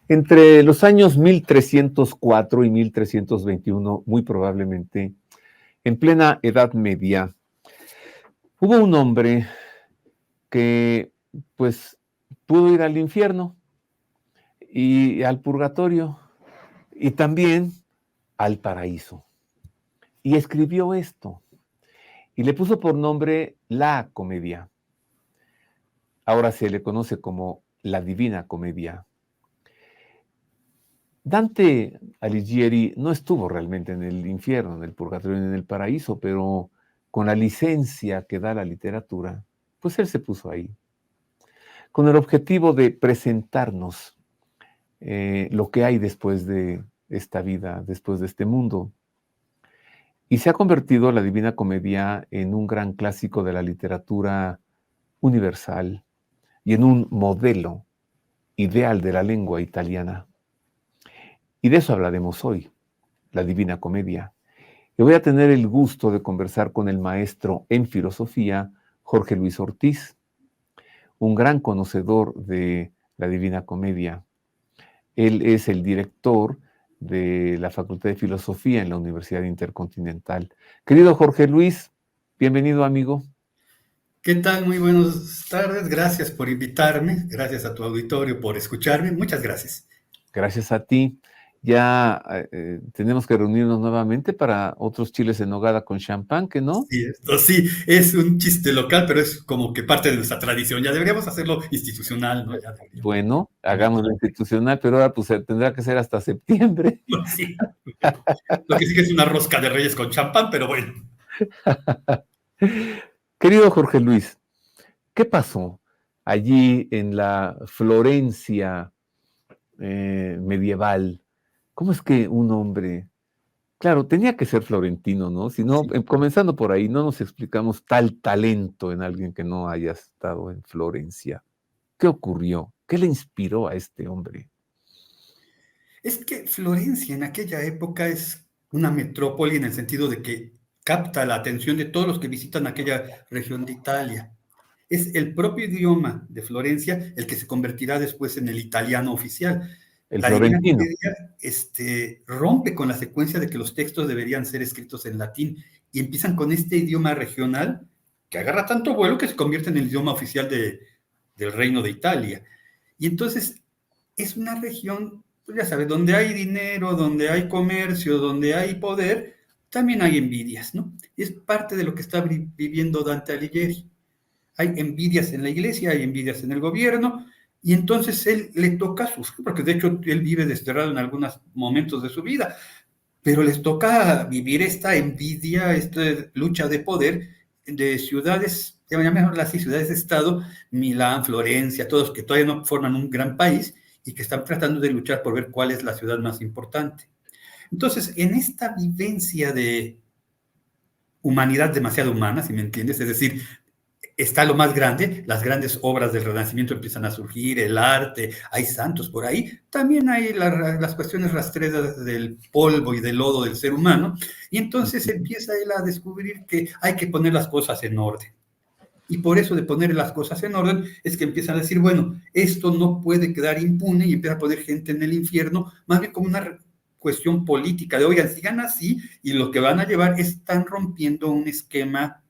Entre los años 1304 y 1321, muy probablemente, en plena Edad Media, hubo un hombre que, pues, pudo ir al infierno y al purgatorio y también al paraíso. Y escribió esto y le puso por nombre La Comedia. Ahora se le conoce como la Divina Comedia. Dante Alighieri no estuvo realmente en el infierno, en el purgatorio, ni en el paraíso, pero con la licencia que da la literatura, pues él se puso ahí, con el objetivo de presentarnos lo que hay después de esta vida, después de este mundo. Y se ha convertido la Divina Comedia en un gran clásico de la literatura universal y en un modelo ideal de la lengua italiana. Y de eso hablaremos hoy, la Divina Comedia. Y voy a tener el gusto de conversar con el maestro en filosofía, Jorge Luis Ortiz, un gran conocedor de la Divina Comedia. Él es el director de la Facultad de Filosofía en la Universidad Intercontinental. Querido Jorge Luis, bienvenido, amigo. ¿Qué tal? Muy buenas tardes. Gracias por invitarme. Gracias a tu auditorio por escucharme. Muchas gracias. Gracias a ti. Ya tenemos que reunirnos nuevamente para otros chiles en nogada con champán, ¿que no? Sí, esto sí, es un chiste local, pero es como que parte de nuestra tradición. Ya deberíamos hacerlo institucional, ¿no? Ya deberíamos. Bueno, hagámoslo institucional, pero ahora pues tendrá que ser hasta septiembre. Sí. Lo que sí que es una rosca de reyes con champán, pero bueno. Querido Jorge Luis, ¿qué pasó allí en la Florencia medieval? ¿Cómo es que un hombre, claro, tenía que ser florentino, ¿no? Si no, Sí. comenzando por ahí, no nos explicamos tal talento en alguien que no haya estado en Florencia. ¿Qué ocurrió? ¿Qué le inspiró a este hombre? Es que Florencia en aquella época es una metrópoli en el sentido de que capta la atención de todos los que visitan aquella región de Italia. Es el propio idioma de Florencia el que se convertirá después en el italiano oficial. El La Divina florentino. Comedia rompe con la secuencia de que los textos deberían ser escritos en latín y empiezan con este idioma regional que agarra tanto vuelo que se convierte en el idioma oficial del Reino de Italia. Y entonces es una región, pues ya sabes, donde hay dinero, donde hay comercio, donde hay poder, también hay envidias, ¿no? Es parte de lo que está viviendo Dante Alighieri. Hay envidias en la iglesia, hay envidias en el gobierno, y entonces él le toca sufrir, porque de hecho él vive desterrado en algunos momentos de su vida, pero les toca vivir esta envidia, esta lucha de poder de ciudades, llamémoslas así, ciudades-estado, Milán, Florencia, todos que todavía no forman un gran país y que están tratando de luchar por ver cuál es la ciudad más importante. Entonces, en esta vivencia de humanidad demasiado humana, si me entiendes, es decir, está lo más grande, las grandes obras del Renacimiento empiezan a surgir, el arte, hay santos por ahí, también hay las cuestiones rastreras del polvo y del lodo del ser humano, y entonces empieza él a descubrir que hay que poner las cosas en orden. Y por eso de poner las cosas en orden es que empiezan a decir, bueno, esto no puede quedar impune y empieza a poner gente en el infierno, más bien como una cuestión política de, oigan, sigan así y lo que van a llevar están rompiendo un esquema,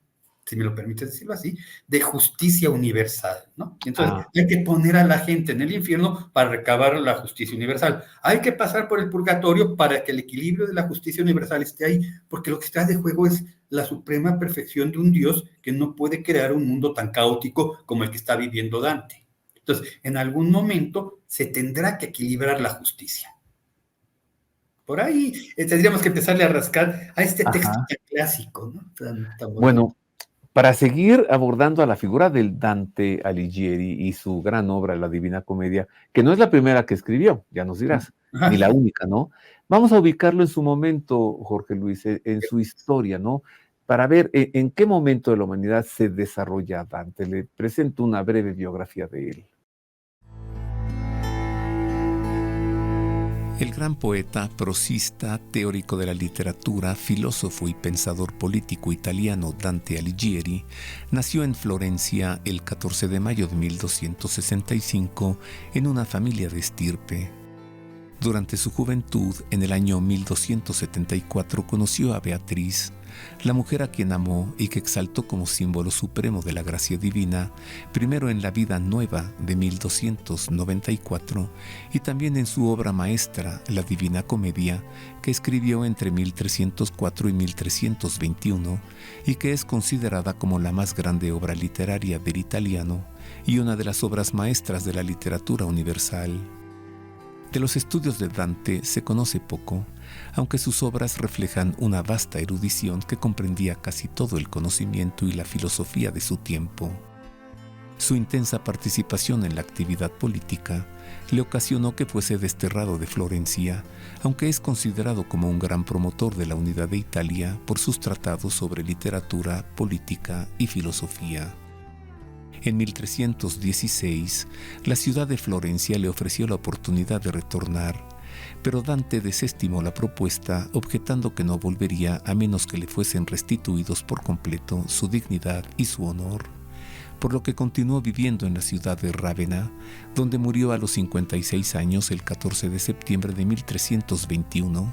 si me lo permites decirlo así, de justicia universal, ¿no? Entonces, hay que poner a la gente en el infierno para recabar la justicia universal. Hay que pasar por el purgatorio para que el equilibrio de la justicia universal esté ahí, porque lo que está de juego es la suprema perfección de un Dios que no puede crear un mundo tan caótico como el que está viviendo Dante. Entonces, en algún momento se tendrá que equilibrar la justicia. Por ahí tendríamos que empezarle a rascar a este texto tan clásico, ¿no? Tan bonito. Bueno, para seguir abordando a la figura del Dante Alighieri y su gran obra, La Divina Comedia, que no es la primera que escribió, ya nos dirás, Ajá. ni la única, ¿no? Vamos a ubicarlo en su momento, Jorge Luis, en su historia, ¿no? Para ver en qué momento de la humanidad se desarrolla Dante. Le presento una breve biografía de él. El gran poeta, prosista, teórico de la literatura, filósofo y pensador político italiano Dante Alighieri nació en Florencia el 14 de mayo de 1265 en una familia de estirpe. Durante su juventud, en el año 1274, conoció a Beatriz, la mujer a quien amó y que exaltó como símbolo supremo de la gracia divina, primero en la Vida Nueva de 1294 y también en su obra maestra, La Divina Comedia, que escribió entre 1304 y 1321 y que es considerada como la más grande obra literaria del italiano y una de las obras maestras de la literatura universal. De los estudios de Dante se conoce poco, aunque sus obras reflejan una vasta erudición que comprendía casi todo el conocimiento y la filosofía de su tiempo. Su intensa participación en la actividad política le ocasionó que fuese desterrado de Florencia, aunque es considerado como un gran promotor de la unidad de Italia por sus tratados sobre literatura, política y filosofía. En 1316, la ciudad de Florencia le ofreció la oportunidad de retornar, pero Dante desestimó la propuesta, objetando que no volvería a menos que le fuesen restituidos por completo su dignidad y su honor, por lo que continuó viviendo en la ciudad de Rávena, donde murió a los 56 años el 14 de septiembre de 1321,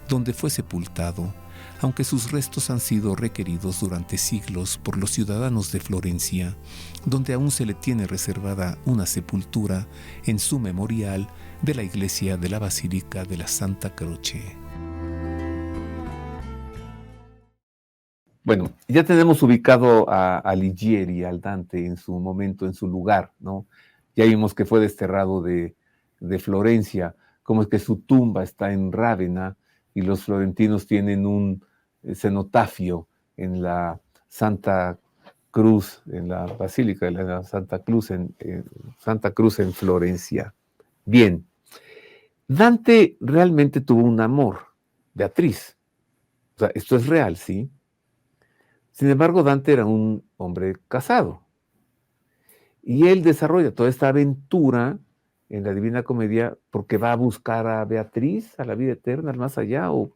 donde fue sepultado, aunque sus restos han sido requeridos durante siglos por los ciudadanos de Florencia, donde aún se le tiene reservada una sepultura en su memorial de la iglesia de la Basílica de la Santa Croce. Bueno, ya tenemos ubicado a Alighieri, al Dante, en su momento, en su lugar, ¿no? Ya vimos que fue desterrado de Florencia, cómo es que su tumba está en Rávena y los florentinos tienen un cenotafio en la Santa Cruz, en la Basílica de la Santa Cruz en Florencia. Bien, Dante realmente tuvo un amor, Beatriz. O sea, esto es real, ¿sí? Sin embargo, Dante era un hombre casado. Y él desarrolla toda esta aventura en la Divina Comedia porque va a buscar a Beatriz, a la vida eterna, al más allá, o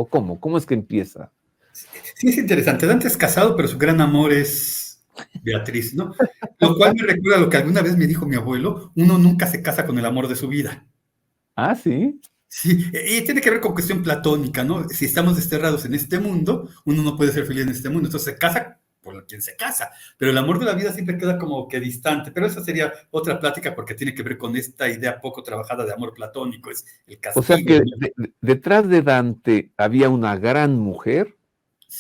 ¿cómo? ¿Cómo es que empieza? Sí, es interesante. Dante es casado, pero su gran amor es Beatriz, ¿no? Lo cual me recuerda a lo que alguna vez me dijo mi abuelo: uno nunca se casa con el amor de su vida. Ah, sí. Sí, y tiene que ver con cuestión platónica, ¿no? Si estamos desterrados en este mundo, uno no puede ser feliz en este mundo, entonces se casa por quien se casa, pero el amor de la vida siempre queda como que distante, pero esa sería otra plática porque tiene que ver con esta idea poco trabajada de amor platónico, es el O sea castigo, que ¿no? detrás de Dante había una gran mujer,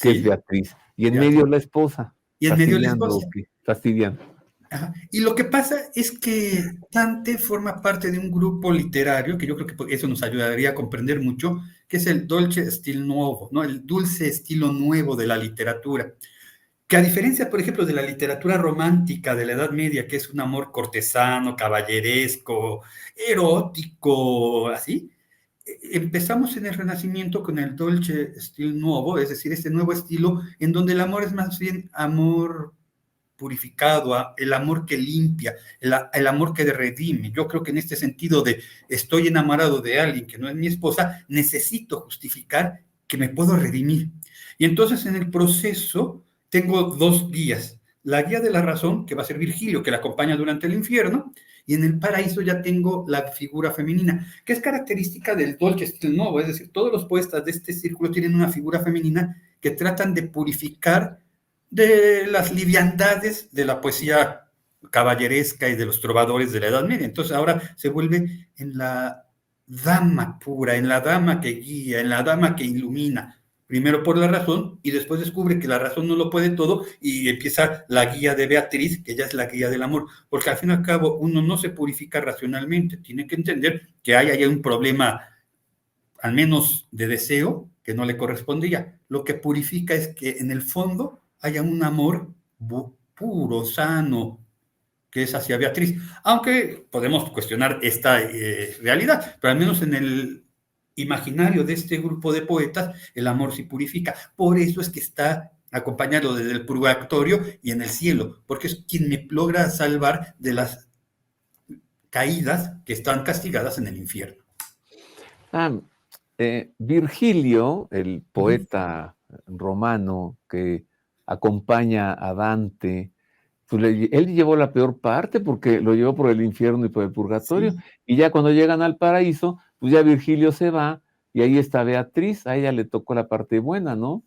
que es Sí, Beatriz, y en Beatriz. medio la esposa, Y en medio la fastidiando, esposa. fastidiando. Ajá. Y lo que pasa es que Dante forma parte de un grupo literario, que yo creo que eso nos ayudaría a comprender mucho, que es el Dolce Stil Nuovo, ¿no? El dulce estilo nuevo de la literatura. Que a diferencia, por ejemplo, de la literatura romántica de la Edad Media, que es un amor cortesano, caballeresco, erótico, así, empezamos en el Renacimiento con el Dolce Stil Nuovo, es decir, este nuevo estilo en donde el amor es más bien amor purificado, el amor que limpia, el amor que redime. Yo creo que en este sentido de estoy enamorado de alguien que no es mi esposa, necesito justificar que me puedo redimir. Y entonces en el proceso tengo dos guías. La guía de la razón, que va a ser Virgilio, que la acompaña durante el infierno, y en el paraíso ya tengo la figura femenina, que es característica del Dolce Stil Nuovo, es decir, todos los poetas de este círculo tienen una figura femenina que tratan de purificar de las liviandades de la poesía caballeresca y de los trovadores de la Edad Media. Entonces ahora se vuelve en la dama pura, en la dama que guía, en la dama que ilumina, primero por la razón y después descubre que la razón no lo puede todo y empieza la guía de Beatriz, que ya es la guía del amor, porque al fin y al cabo uno no se purifica racionalmente, tiene que entender que hay ahí un problema, al menos de deseo, que no le correspondía. Lo que purifica es que en el fondo haya un amor puro, sano, que es hacia Beatriz. Aunque podemos cuestionar esta realidad, pero al menos en el imaginario de este grupo de poetas, el amor sí purifica. Por eso es que está acompañado desde el purgatorio y en el cielo, porque es quien me logra salvar de las caídas que están castigadas en el infierno. Ah, Virgilio, el poeta romano que acompaña a Dante, pues él llevó la peor parte porque lo llevó por el infierno y por el purgatorio, Sí. y ya cuando llegan al paraíso, pues ya Virgilio se va y ahí está Beatriz, a ella le tocó la parte buena, ¿no?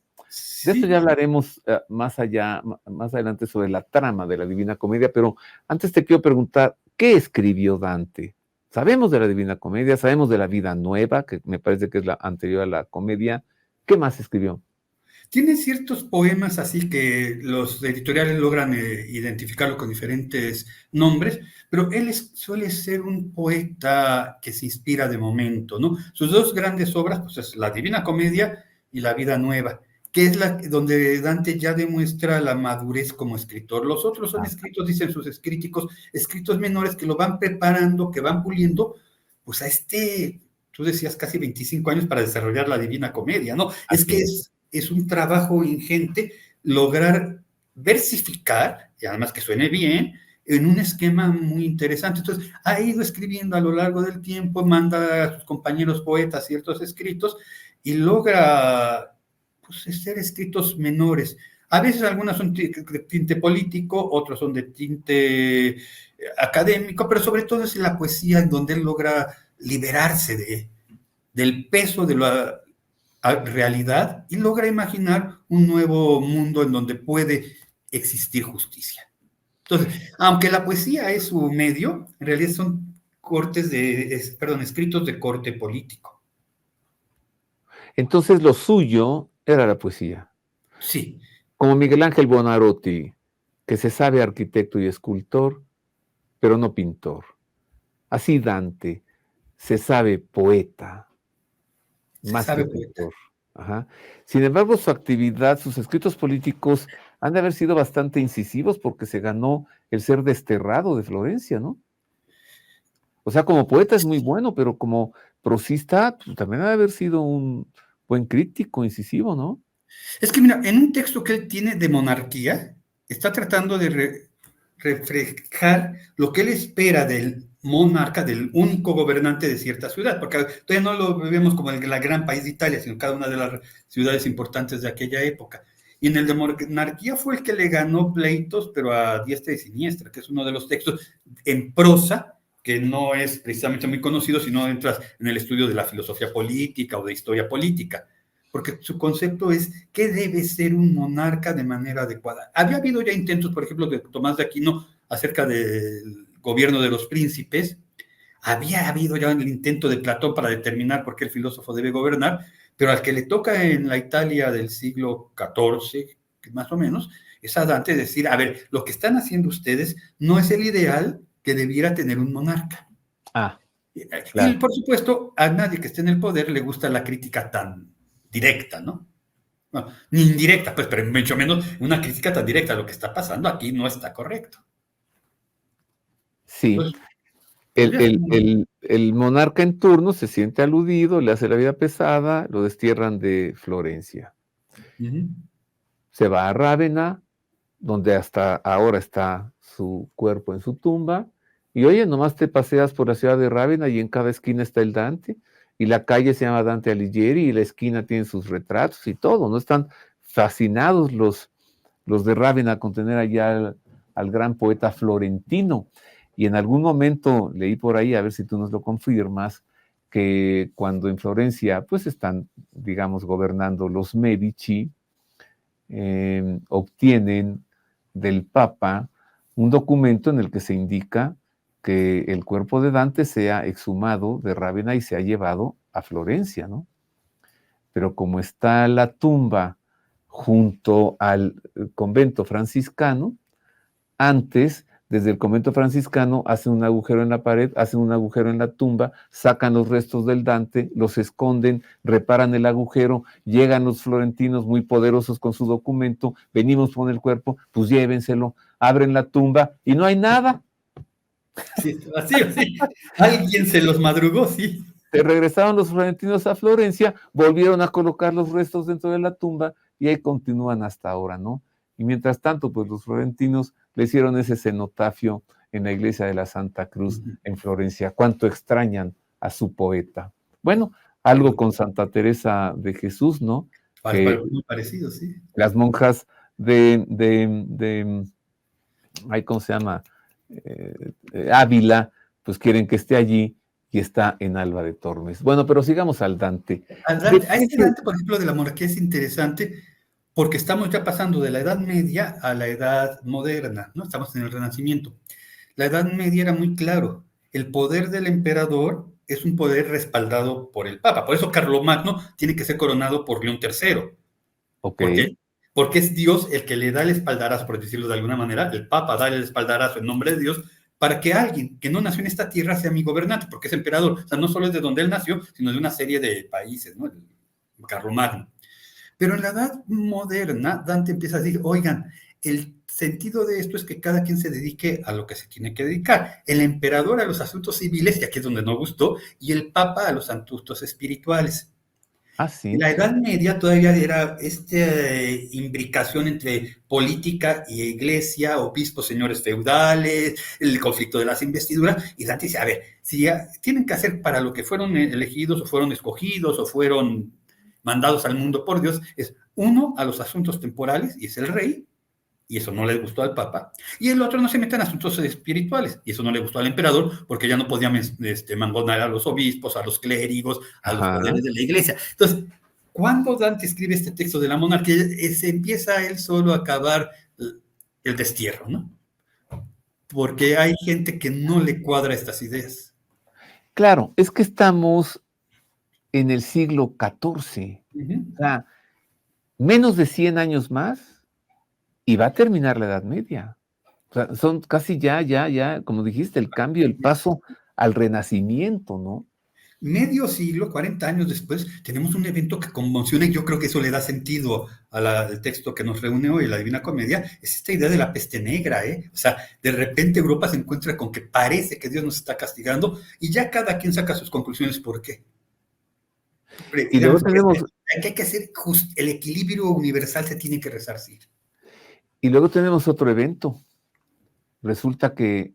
De esto ya hablaremos más adelante sobre la trama de la Divina Comedia, pero antes te quiero preguntar, ¿qué escribió Dante? Sabemos de la Divina Comedia, sabemos de la Vida Nueva, que me parece que es la anterior a la comedia. ¿Qué más escribió? Tiene ciertos poemas así que los editoriales logran identificarlo con diferentes nombres, pero él suele ser un poeta que se inspira de momento, ¿no? Sus dos grandes obras, pues es La Divina Comedia y La Vida Nueva, que es donde Dante ya demuestra la madurez como escritor. Los otros son escritos, dicen sus críticos, escritos menores que lo van preparando, que van puliendo, pues tú decías casi 25 años para desarrollar La Divina Comedia, ¿no? Es que es un trabajo ingente lograr versificar, y además que suene bien, en un esquema muy interesante. Entonces, ha ido escribiendo a lo largo del tiempo, manda a sus compañeros poetas ciertos escritos y logra ser escritos menores. A veces algunas son de tinte político, otros son de tinte académico, pero sobre todo es la poesía en donde él logra liberarse del peso de la realidad y logra imaginar un nuevo mundo en donde puede existir justicia. Entonces, aunque la poesía es su medio, en realidad son escritos de corte político. Entonces lo suyo era la poesía. Sí. Como Miguel Ángel Buonarroti, que se sabe arquitecto y escultor, pero no pintor. Así Dante, se sabe poeta, más que pintor. Ajá. Sin embargo, su actividad, sus escritos políticos han de haber sido bastante incisivos porque se ganó el ser desterrado de Florencia, ¿no? O sea, como poeta es muy bueno, pero como prosista pues, también ha de haber sido un buen crítico, incisivo, ¿no? Es que mira, en un texto que él tiene de monarquía, está tratando de reflejar lo que él espera del monarca, del único gobernante de cierta ciudad, porque todavía no lo vemos como el gran país de Italia, sino cada una de las ciudades importantes de aquella época. Y en el de monarquía fue el que le ganó pleitos, pero a diestra y siniestra, que es uno de los textos en prosa, que no es precisamente muy conocido, si no entras en el estudio de la filosofía política o de historia política, porque su concepto es qué debe ser un monarca de manera adecuada. Había habido ya intentos, por ejemplo, de Tomás de Aquino acerca del gobierno de los príncipes, había habido ya el intento de Platón para determinar por qué el filósofo debe gobernar, pero al que le toca en la Italia del siglo XIV, más o menos, es a Dante decir, a ver, lo que están haciendo ustedes no es el ideal que debiera tener un monarca. Claro. Y por supuesto, a nadie que esté en el poder le gusta la crítica tan directa, ¿no? No, ni indirecta, pues, pero mucho menos una crítica tan directa. Lo que está pasando aquí no está correcto. Sí. Entonces, el monarca en turno se siente aludido, le hace la vida pesada, lo destierran de Florencia. Se va a Rávena, donde hasta ahora está su cuerpo en su tumba, y oye, nomás te paseas por la ciudad de Rávena y en cada esquina está el Dante, y la calle se llama Dante Alighieri, y la esquina tiene sus retratos y todo, ¿no? Están fascinados los de Rávena con tener allá al gran poeta florentino. Y en algún momento leí por ahí, a ver si tú nos lo confirmas, que cuando en Florencia pues están, digamos, gobernando los Medici, obtienen del Papa un documento en el que se indica que el cuerpo de Dante sea exhumado de Rávena y se ha llevado a Florencia, ¿no? Pero como está la tumba junto al convento franciscano, antes, desde el convento franciscano, hacen un agujero en la pared, hacen un agujero en la tumba, sacan los restos del Dante, los esconden, reparan el agujero, llegan los florentinos muy poderosos con su documento, venimos con el cuerpo, pues llévenselo, abren la tumba y no hay nada. Sí, así. Alguien se los madrugó, sí. Se regresaron los florentinos a Florencia, volvieron a colocar los restos dentro de la tumba y ahí continúan hasta ahora, ¿no? Y mientras tanto, pues los florentinos le hicieron ese cenotafio en la iglesia de la Santa Cruz en Florencia. Cuánto extrañan a su poeta. Bueno, algo con Santa Teresa de Jesús, ¿no? Muy parecido, sí. Las monjas ¿cómo se llama? Ávila, pues quieren que esté allí y está en Alba de Tormes. Bueno, pero sigamos al Dante. A este Dante, por ejemplo, de la monarquía es interesante porque estamos ya pasando de la Edad Media a la Edad Moderna, ¿no? Estamos en el Renacimiento. La Edad Media era muy claro, el poder del emperador es un poder respaldado por el Papa, por eso Carlomagno tiene que ser coronado por León III. Ok. ¿Por qué? Porque es Dios el que le da el espaldarazo, por decirlo de alguna manera, el Papa da el espaldarazo en nombre de Dios, para que alguien que no nació en esta tierra sea mi gobernante, porque es emperador. O sea, no solo es de donde él nació, sino de una serie de países, ¿no? Carlomagno. Pero en la Edad Moderna, Dante empieza a decir, oigan, el sentido de esto es que cada quien se dedique a lo que se tiene que dedicar. El emperador a los asuntos civiles, y aquí es donde no gustó, y el Papa a los asuntos espirituales. Ah, sí. En la Edad Media todavía era esta imbricación entre política y iglesia, obispos, señores feudales, el conflicto de las investiduras, y Dante dice, a ver, si ya tienen que hacer para lo que fueron elegidos, o fueron escogidos, o fueron mandados al mundo por Dios, es uno a los asuntos temporales, y es el rey, y eso no le gustó al Papa, y el otro no se mete en asuntos espirituales, y eso no le gustó al emperador, porque ya no podía mangonar a los obispos, a los clérigos, a los poderes de la iglesia. Entonces, cuando Dante escribe este texto de la monarquía, se empieza él solo a acabar el destierro, ¿no? Porque hay gente que no le cuadra estas ideas. Claro, es que estamos en el siglo XIV, o sea, menos de 100 años más, y va a terminar la Edad Media. O sea, son casi ya, como dijiste, el cambio, el paso al Renacimiento, ¿no? Medio siglo, 40 años después, tenemos un evento que conmociona, y yo creo que eso le da sentido al texto que nos reúne hoy, la Divina Comedia, es esta idea de la peste negra, ¿eh? O sea, de repente Europa se encuentra con que parece que Dios nos está castigando, y ya cada quien saca sus conclusiones por qué. Y luego tenemos... hay que hacer el equilibrio universal se tiene que resarcir. Y luego tenemos otro evento. Resulta que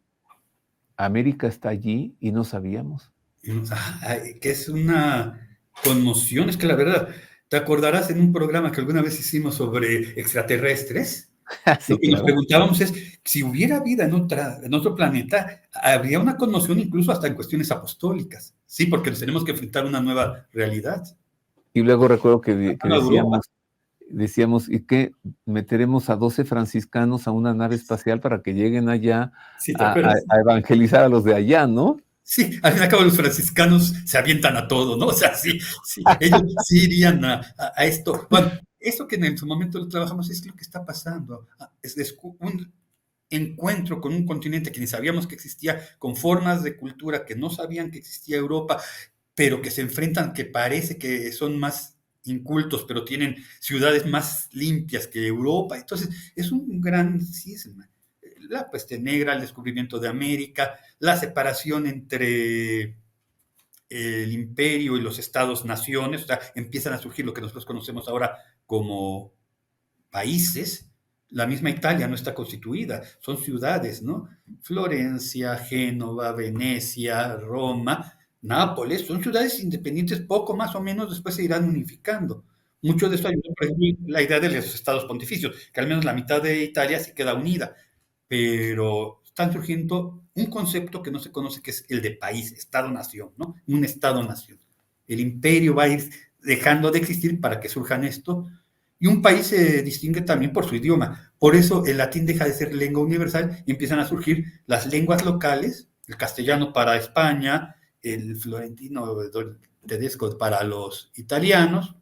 América está allí y no sabíamos. Que es una conmoción, es que la verdad, ¿te acordarás en un programa que alguna vez hicimos sobre extraterrestres? Sí, lo que nos preguntábamos es, si hubiera vida en otro planeta, habría una conmoción incluso hasta en cuestiones apostólicas, sí, porque nos tenemos que enfrentar a una nueva realidad. Y luego recuerdo que decíamos, ¿y qué? Meteremos a 12 franciscanos a una nave espacial para que lleguen allá sí, a evangelizar a los de allá, ¿no? Sí, al fin y al cabo los franciscanos se avientan a todo, ¿no? O sea, sí, ellos sí irían a esto. Bueno, esto que en su momento lo trabajamos es lo que está pasando. Es un encuentro con un continente que ni sabíamos que existía, con formas de cultura que no sabían que existía Europa, pero que se enfrentan, que parece que son más incultos, pero tienen ciudades más limpias que Europa. Entonces, es un gran cisma. La peste negra, el descubrimiento de América, la separación entre el imperio y los estados-naciones, o sea, empiezan a surgir lo que nosotros conocemos ahora como países. La misma Italia no está constituida, son ciudades, ¿no? Florencia, Génova, Venecia, Roma, Nápoles, son ciudades independientes, poco más o menos después se irán unificando. Mucho de esto ayuda, por ejemplo, la idea de los estados pontificios, que al menos la mitad de Italia sí queda unida, pero están surgiendo un concepto que no se conoce, que es el de país, Estado-nación, ¿no? Un Estado-nación. El imperio va a ir dejando de existir para que surjan esto, y un país se distingue también por su idioma. Por eso el latín deja de ser lengua universal y empiezan a surgir las lenguas locales, el castellano para España, el florentino tedesco para los italianos,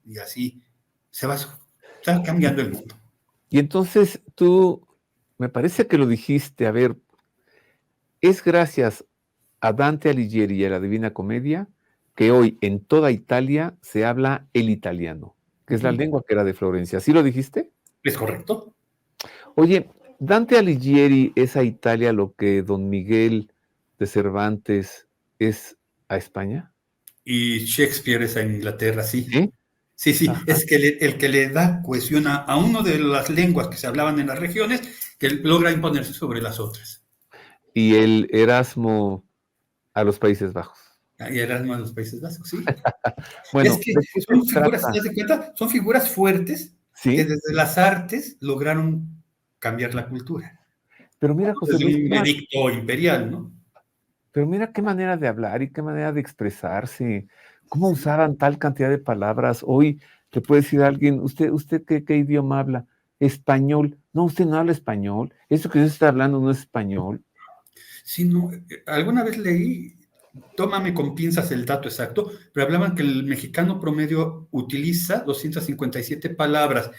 y así se va cambiando el mundo. Y entonces tú, me parece que lo dijiste, a ver, es gracias a Dante Alighieri y a la Divina Comedia que hoy en toda Italia se habla el italiano, que es la lengua que era de Florencia. ¿Sí lo dijiste? ¿Es correcto? Oye, Dante Alighieri es a Italia lo que Don Miguel de Cervantes es a España. Y Shakespeare es a Inglaterra, sí. ¿Sí? Sí, es que el que le da cohesión a una de las lenguas que se hablaban en las regiones, que logra imponerse sobre las otras. Y el Erasmo a los Países Bajos. Y Erasmo a los Países Bajos, sí. Bueno, es que son figuras, ¿te das cuenta? Son figuras fuertes, ¿sí?, que desde las artes lograron cambiar la cultura. Pero mira, José Luis, un edicto imperial, ¿no? Pero mira qué manera de hablar y qué manera de expresarse. ¿Cómo usaban tal cantidad de palabras? Hoy te puede decir alguien, ¿usted qué idioma habla? Español. No, usted no habla español. Eso que usted está hablando no es español. Sí, no, alguna vez leí, tómame con pinzas el dato exacto, pero hablaban que el mexicano promedio utiliza 257 palabras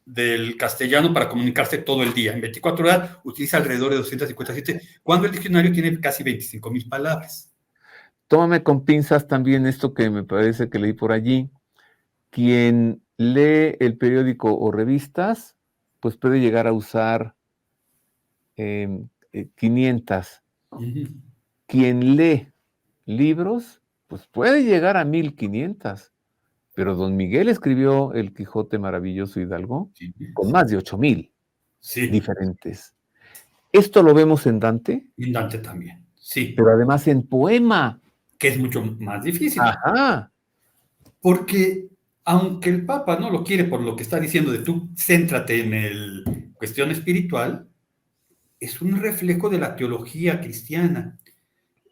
del castellano para comunicarse todo el día. En 24 horas utiliza alrededor de 257, cuando el diccionario tiene casi 25,000 palabras. Tómame con pinzas también esto que me parece que leí por allí. Quien lee el periódico o revistas, pues puede llegar a usar 500. Uh-huh. Quien lee libros, pues puede llegar a 1500. Pero don Miguel escribió El Quijote Maravilloso Hidalgo Sí. con más de 8000 Sí. diferentes. Esto lo vemos en Dante, Y Dante también, sí. pero además en poema. Que es mucho más difícil. Ajá. Porque aunque el Papa no lo quiere por lo que está diciendo de tú, céntrate en el cuestión espiritual, es un reflejo de la teología cristiana.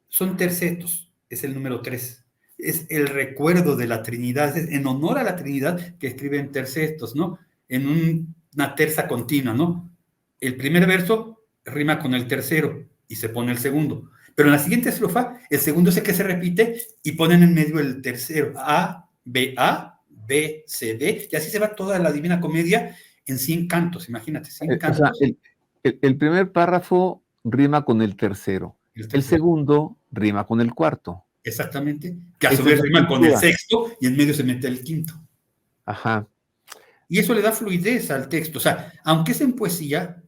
Son tercetos, es el número 3. Es el recuerdo de la Trinidad, es en honor a la Trinidad que escriben tercetos, ¿no? En una terza continua, ¿no? El primer verso rima con el tercero y se pone el segundo. Pero en la siguiente estrofa, el segundo es el que se repite y ponen en medio el tercero. A, B, C, D, y así se va toda la Divina Comedia en 100 cantos, imagínate, 100 cantos. O sea, el primer párrafo rima con el tercero. El segundo rima con el cuarto. Exactamente. Que a su vez rima con el sexto y en medio se mete el quinto. Ajá. Y eso le da fluidez al texto. O sea, aunque es en poesía,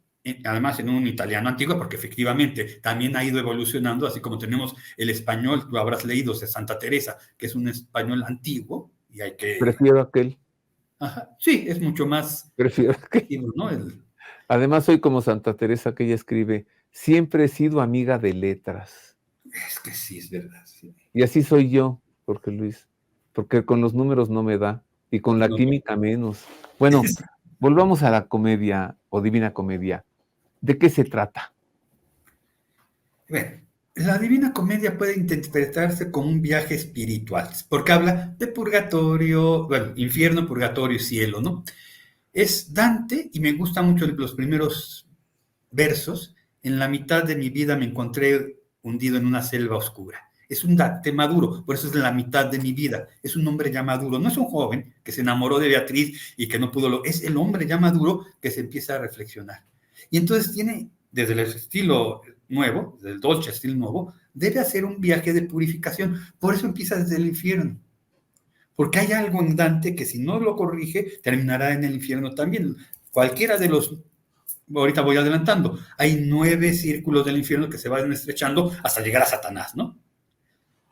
además en un italiano antiguo, porque efectivamente también ha ido evolucionando, así como tenemos el español, tú habrás leído de Santa Teresa, que es un español antiguo, y hay que... Prefiero aquel. Ajá. Sí, es mucho más... Prefiero aquel. ¿No? Además, soy como Santa Teresa, que ella escribe, siempre he sido amiga de letras. Es que sí, es verdad. Sí. Y así soy yo, Jorge Luis, porque con los números no me da, y con la química menos. Bueno, volvamos a la comedia o Divina Comedia. ¿De qué se trata? Bueno, la Divina Comedia puede interpretarse como un viaje espiritual, porque habla de purgatorio, bueno, infierno, purgatorio y cielo, ¿no? Es Dante, y me gustan mucho los primeros versos. En la mitad de mi vida me encontré hundido en una selva oscura. Es un Dante maduro, por eso es la mitad de mi vida. Es un hombre ya maduro, no es un joven que se enamoró de Beatriz y que no pudo, es el hombre ya maduro que se empieza a reflexionar. Y entonces tiene, desde el estilo nuevo, del dolce estilo nuevo, debe hacer un viaje de purificación. Por eso empieza desde el infierno. Porque hay algo en Dante que si no lo corrige, terminará en el infierno también. Cualquiera de los, ahorita voy adelantando, hay 9 círculos del infierno que se van estrechando hasta llegar a Satanás, ¿no?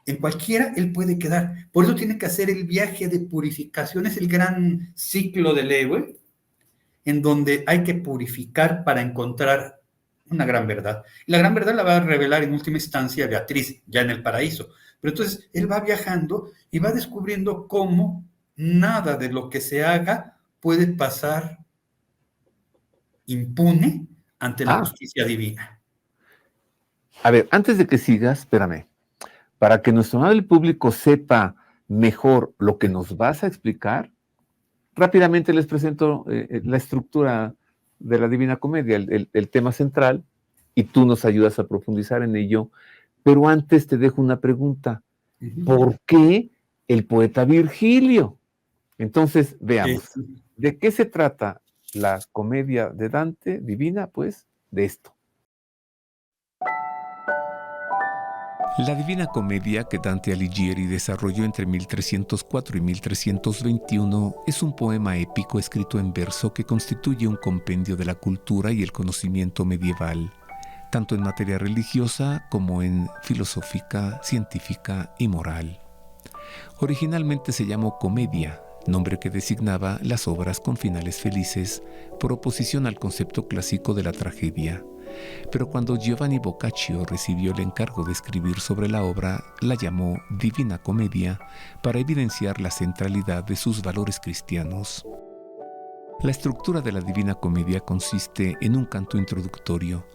En cualquiera él puede quedar. Por eso tiene que hacer el viaje de purificación. Es el gran ciclo del héroe, en donde hay que purificar para encontrar una gran verdad. Y la gran verdad la va a revelar en última instancia Beatriz, ya en el paraíso. Pero entonces él va viajando y va descubriendo cómo nada de lo que se haga puede pasar impune ante la justicia divina. A ver, antes de que sigas, espérame. Para que nuestro amable público sepa mejor lo que nos vas a explicar, rápidamente les presento la estructura de la Divina Comedia, el tema central, y tú nos ayudas a profundizar en ello. Pero antes te dejo una pregunta. ¿Por qué el poeta Virgilio? Entonces, veamos. ¿De qué se trata la comedia de Dante, Divina? Pues, de esto. La Divina Comedia que Dante Alighieri desarrolló entre 1304 y 1321 es un poema épico escrito en verso que constituye un compendio de la cultura y el conocimiento medieval, tanto en materia religiosa como en filosófica, científica y moral. Originalmente se llamó comedia, nombre que designaba las obras con finales felices, por oposición al concepto clásico de la tragedia. Pero cuando Giovanni Boccaccio recibió el encargo de escribir sobre la obra, la llamó Divina Comedia para evidenciar la centralidad de sus valores cristianos. La estructura de la Divina Comedia consiste en un canto introductorio,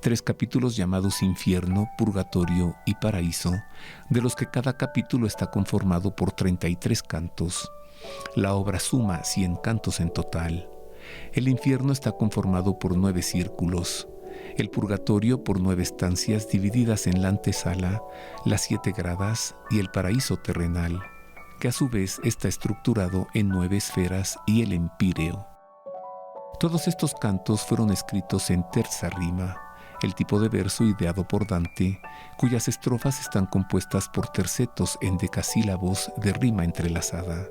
3 capítulos llamados Infierno, Purgatorio y Paraíso, de los que cada capítulo está conformado por 33 cantos. La obra suma 100 cantos en total. El infierno está conformado por 9 círculos, el purgatorio por 9 estancias divididas en la antesala, las 7 gradas y el paraíso terrenal, que a su vez está estructurado en 9 esferas y el empíreo. Todos estos cantos fueron escritos en terza rima, el tipo de verso ideado por Dante, cuyas estrofas están compuestas por tercetos en decasílabos de rima entrelazada.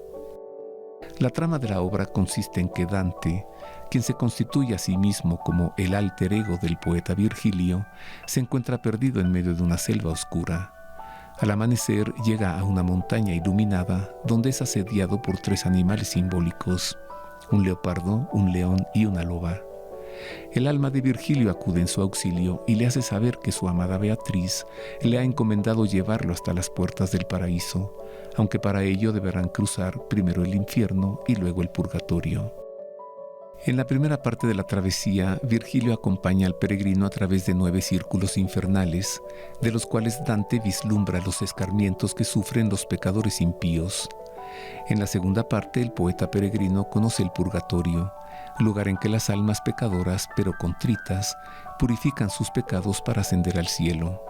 La trama de la obra consiste en que Dante, quien se constituye a sí mismo como el alter ego del poeta Virgilio, se encuentra perdido en medio de una selva oscura. Al amanecer llega a una montaña iluminada donde es asediado por 3 animales simbólicos: un leopardo, un león y una loba. El alma de Virgilio acude en su auxilio y le hace saber que su amada Beatriz le ha encomendado llevarlo hasta las puertas del paraíso, aunque para ello deberán cruzar primero el infierno y luego el purgatorio. En la primera parte de la travesía, Virgilio acompaña al peregrino a través de 9 círculos infernales, de los cuales Dante vislumbra los escarmientos que sufren los pecadores impíos. En la segunda parte, el poeta peregrino conoce el purgatorio, lugar en que las almas pecadoras, pero contritas, purifican sus pecados para ascender al cielo.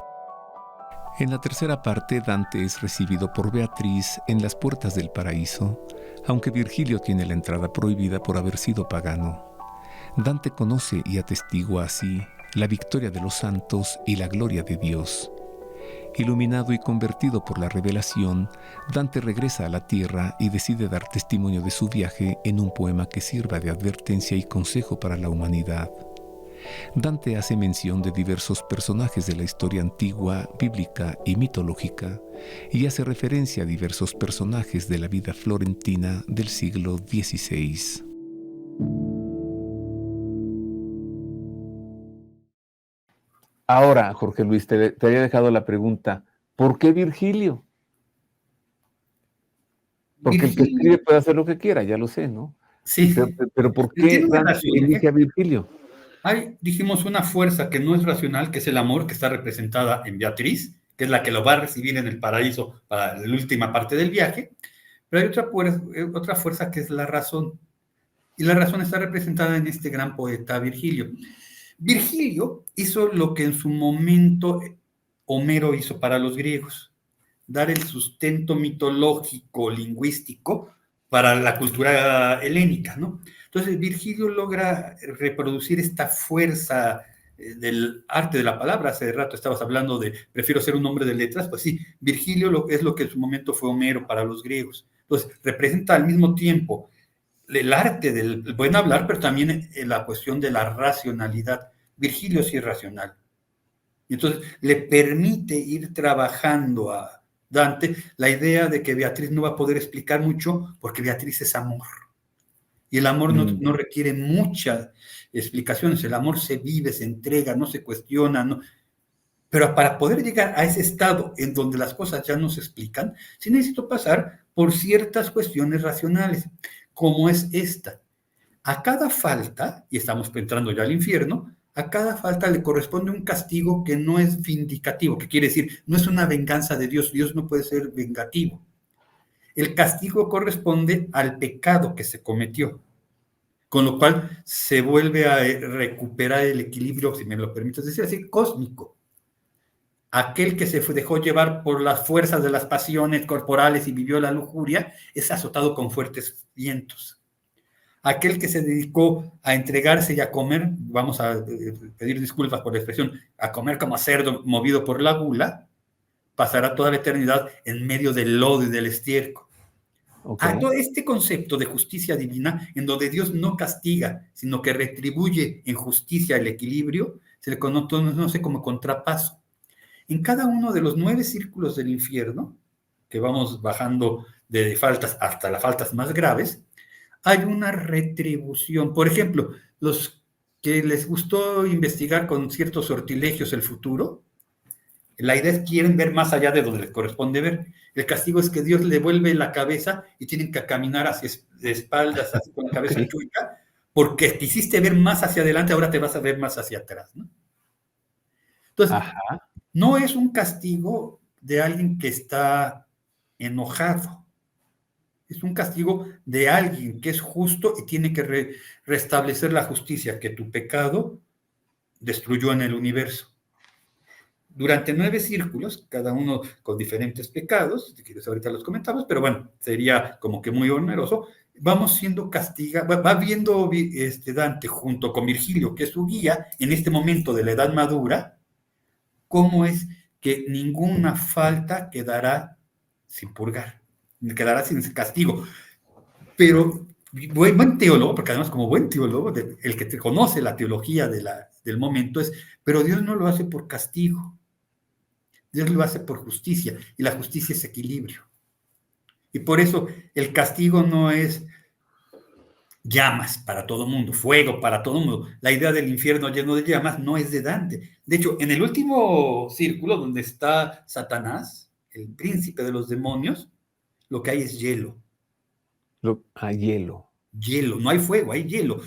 En la tercera parte, Dante es recibido por Beatriz en las puertas del paraíso, aunque Virgilio tiene la entrada prohibida por haber sido pagano. Dante conoce y atestigua así la victoria de los santos y la gloria de Dios. Iluminado y convertido por la revelación, Dante regresa a la tierra y decide dar testimonio de su viaje en un poema que sirva de advertencia y consejo para la humanidad. Dante hace mención de diversos personajes de la historia antigua, bíblica y mitológica, y hace referencia a diversos personajes de la vida florentina del siglo XVI. Ahora, Jorge Luis, te había dejado la pregunta, ¿por qué Virgilio? Porque el que escribe puede hacer lo que quiera, ya lo sé, ¿no? Sí. Pero ¿por qué Dante elige a Virgilio? Hay, dijimos, una fuerza que no es racional, que es el amor, que está representada en Beatriz, que es la que lo va a recibir en el paraíso para la última parte del viaje, pero hay otra fuerza que es la razón, y la razón está representada en este gran poeta Virgilio. Virgilio hizo lo que en su momento Homero hizo para los griegos, dar el sustento mitológico, lingüístico para la cultura helénica, ¿no? Entonces Virgilio logra reproducir esta fuerza del arte de la palabra. Hace rato estabas hablando de prefiero ser un hombre de letras, pues sí, Virgilio es lo que en su momento fue Homero para los griegos. Entonces representa al mismo tiempo el arte del buen hablar, pero también la cuestión de la racionalidad. Virgilio sí es racional. Y entonces le permite ir trabajando a Dante la idea de que Beatriz no va a poder explicar mucho porque Beatriz es amor. Y el amor no requiere muchas explicaciones. El amor se vive, se entrega, no se cuestiona, no. Pero para poder llegar a ese estado en donde las cosas ya no se explican, sí necesito pasar por ciertas cuestiones racionales, como es esta. A cada falta, y estamos entrando ya al infierno, a cada falta le corresponde un castigo que no es vindicativo, que quiere decir, no es una venganza de Dios. Dios no puede ser vengativo. El castigo corresponde al pecado que se cometió, con lo cual se vuelve a recuperar el equilibrio, si me lo permites decir así, cósmico. Aquel que se dejó llevar por las fuerzas de las pasiones corporales y vivió la lujuria es azotado con fuertes vientos. Aquel que se dedicó a entregarse y a comer, vamos a pedir disculpas por la expresión, a comer como cerdo movido por la gula, pasará toda la eternidad en medio del lodo y del estiércol. Okay. Todo este concepto de justicia divina, en donde Dios no castiga, sino que retribuye en justicia el equilibrio, se le conoce como contrapaso. En cada uno de los 9 círculos del infierno, que vamos bajando de faltas hasta las faltas más graves, hay una retribución. Por ejemplo, los que les gustó investigar con ciertos sortilegios el futuro, la idea es que quieren ver más allá de donde les corresponde ver. El castigo es que Dios le vuelve la cabeza y tienen que caminar hacia de espaldas, así con la cabeza chueca, porque quisiste ver más hacia adelante, ahora te vas a ver más hacia atrás, ¿no? Entonces, Ajá. no es un castigo de alguien que está enojado. Es un castigo de alguien que es justo y tiene que restablecer la justicia que tu pecado destruyó en el universo. Durante 9 círculos, cada uno con diferentes pecados, si quieres ahorita los comentamos, pero bueno, sería como que muy oneroso, vamos siendo castigados, va viendo Dante junto con Virgilio, que es su guía, en este momento de la edad madura, cómo es que ninguna falta quedará sin purgar, quedará sin castigo. Pero buen teólogo, porque además como buen teólogo, el que te conoce la teología del momento es, pero Dios no lo hace por castigo. Dios lo hace por justicia, y la justicia es equilibrio. Y por eso el castigo no es llamas para todo mundo, fuego para todo mundo. La idea del infierno lleno de llamas no es de Dante. De hecho, en el último círculo donde está Satanás, el príncipe de los demonios, lo que hay es hielo. Hielo. Hielo, no hay fuego, hay hielo.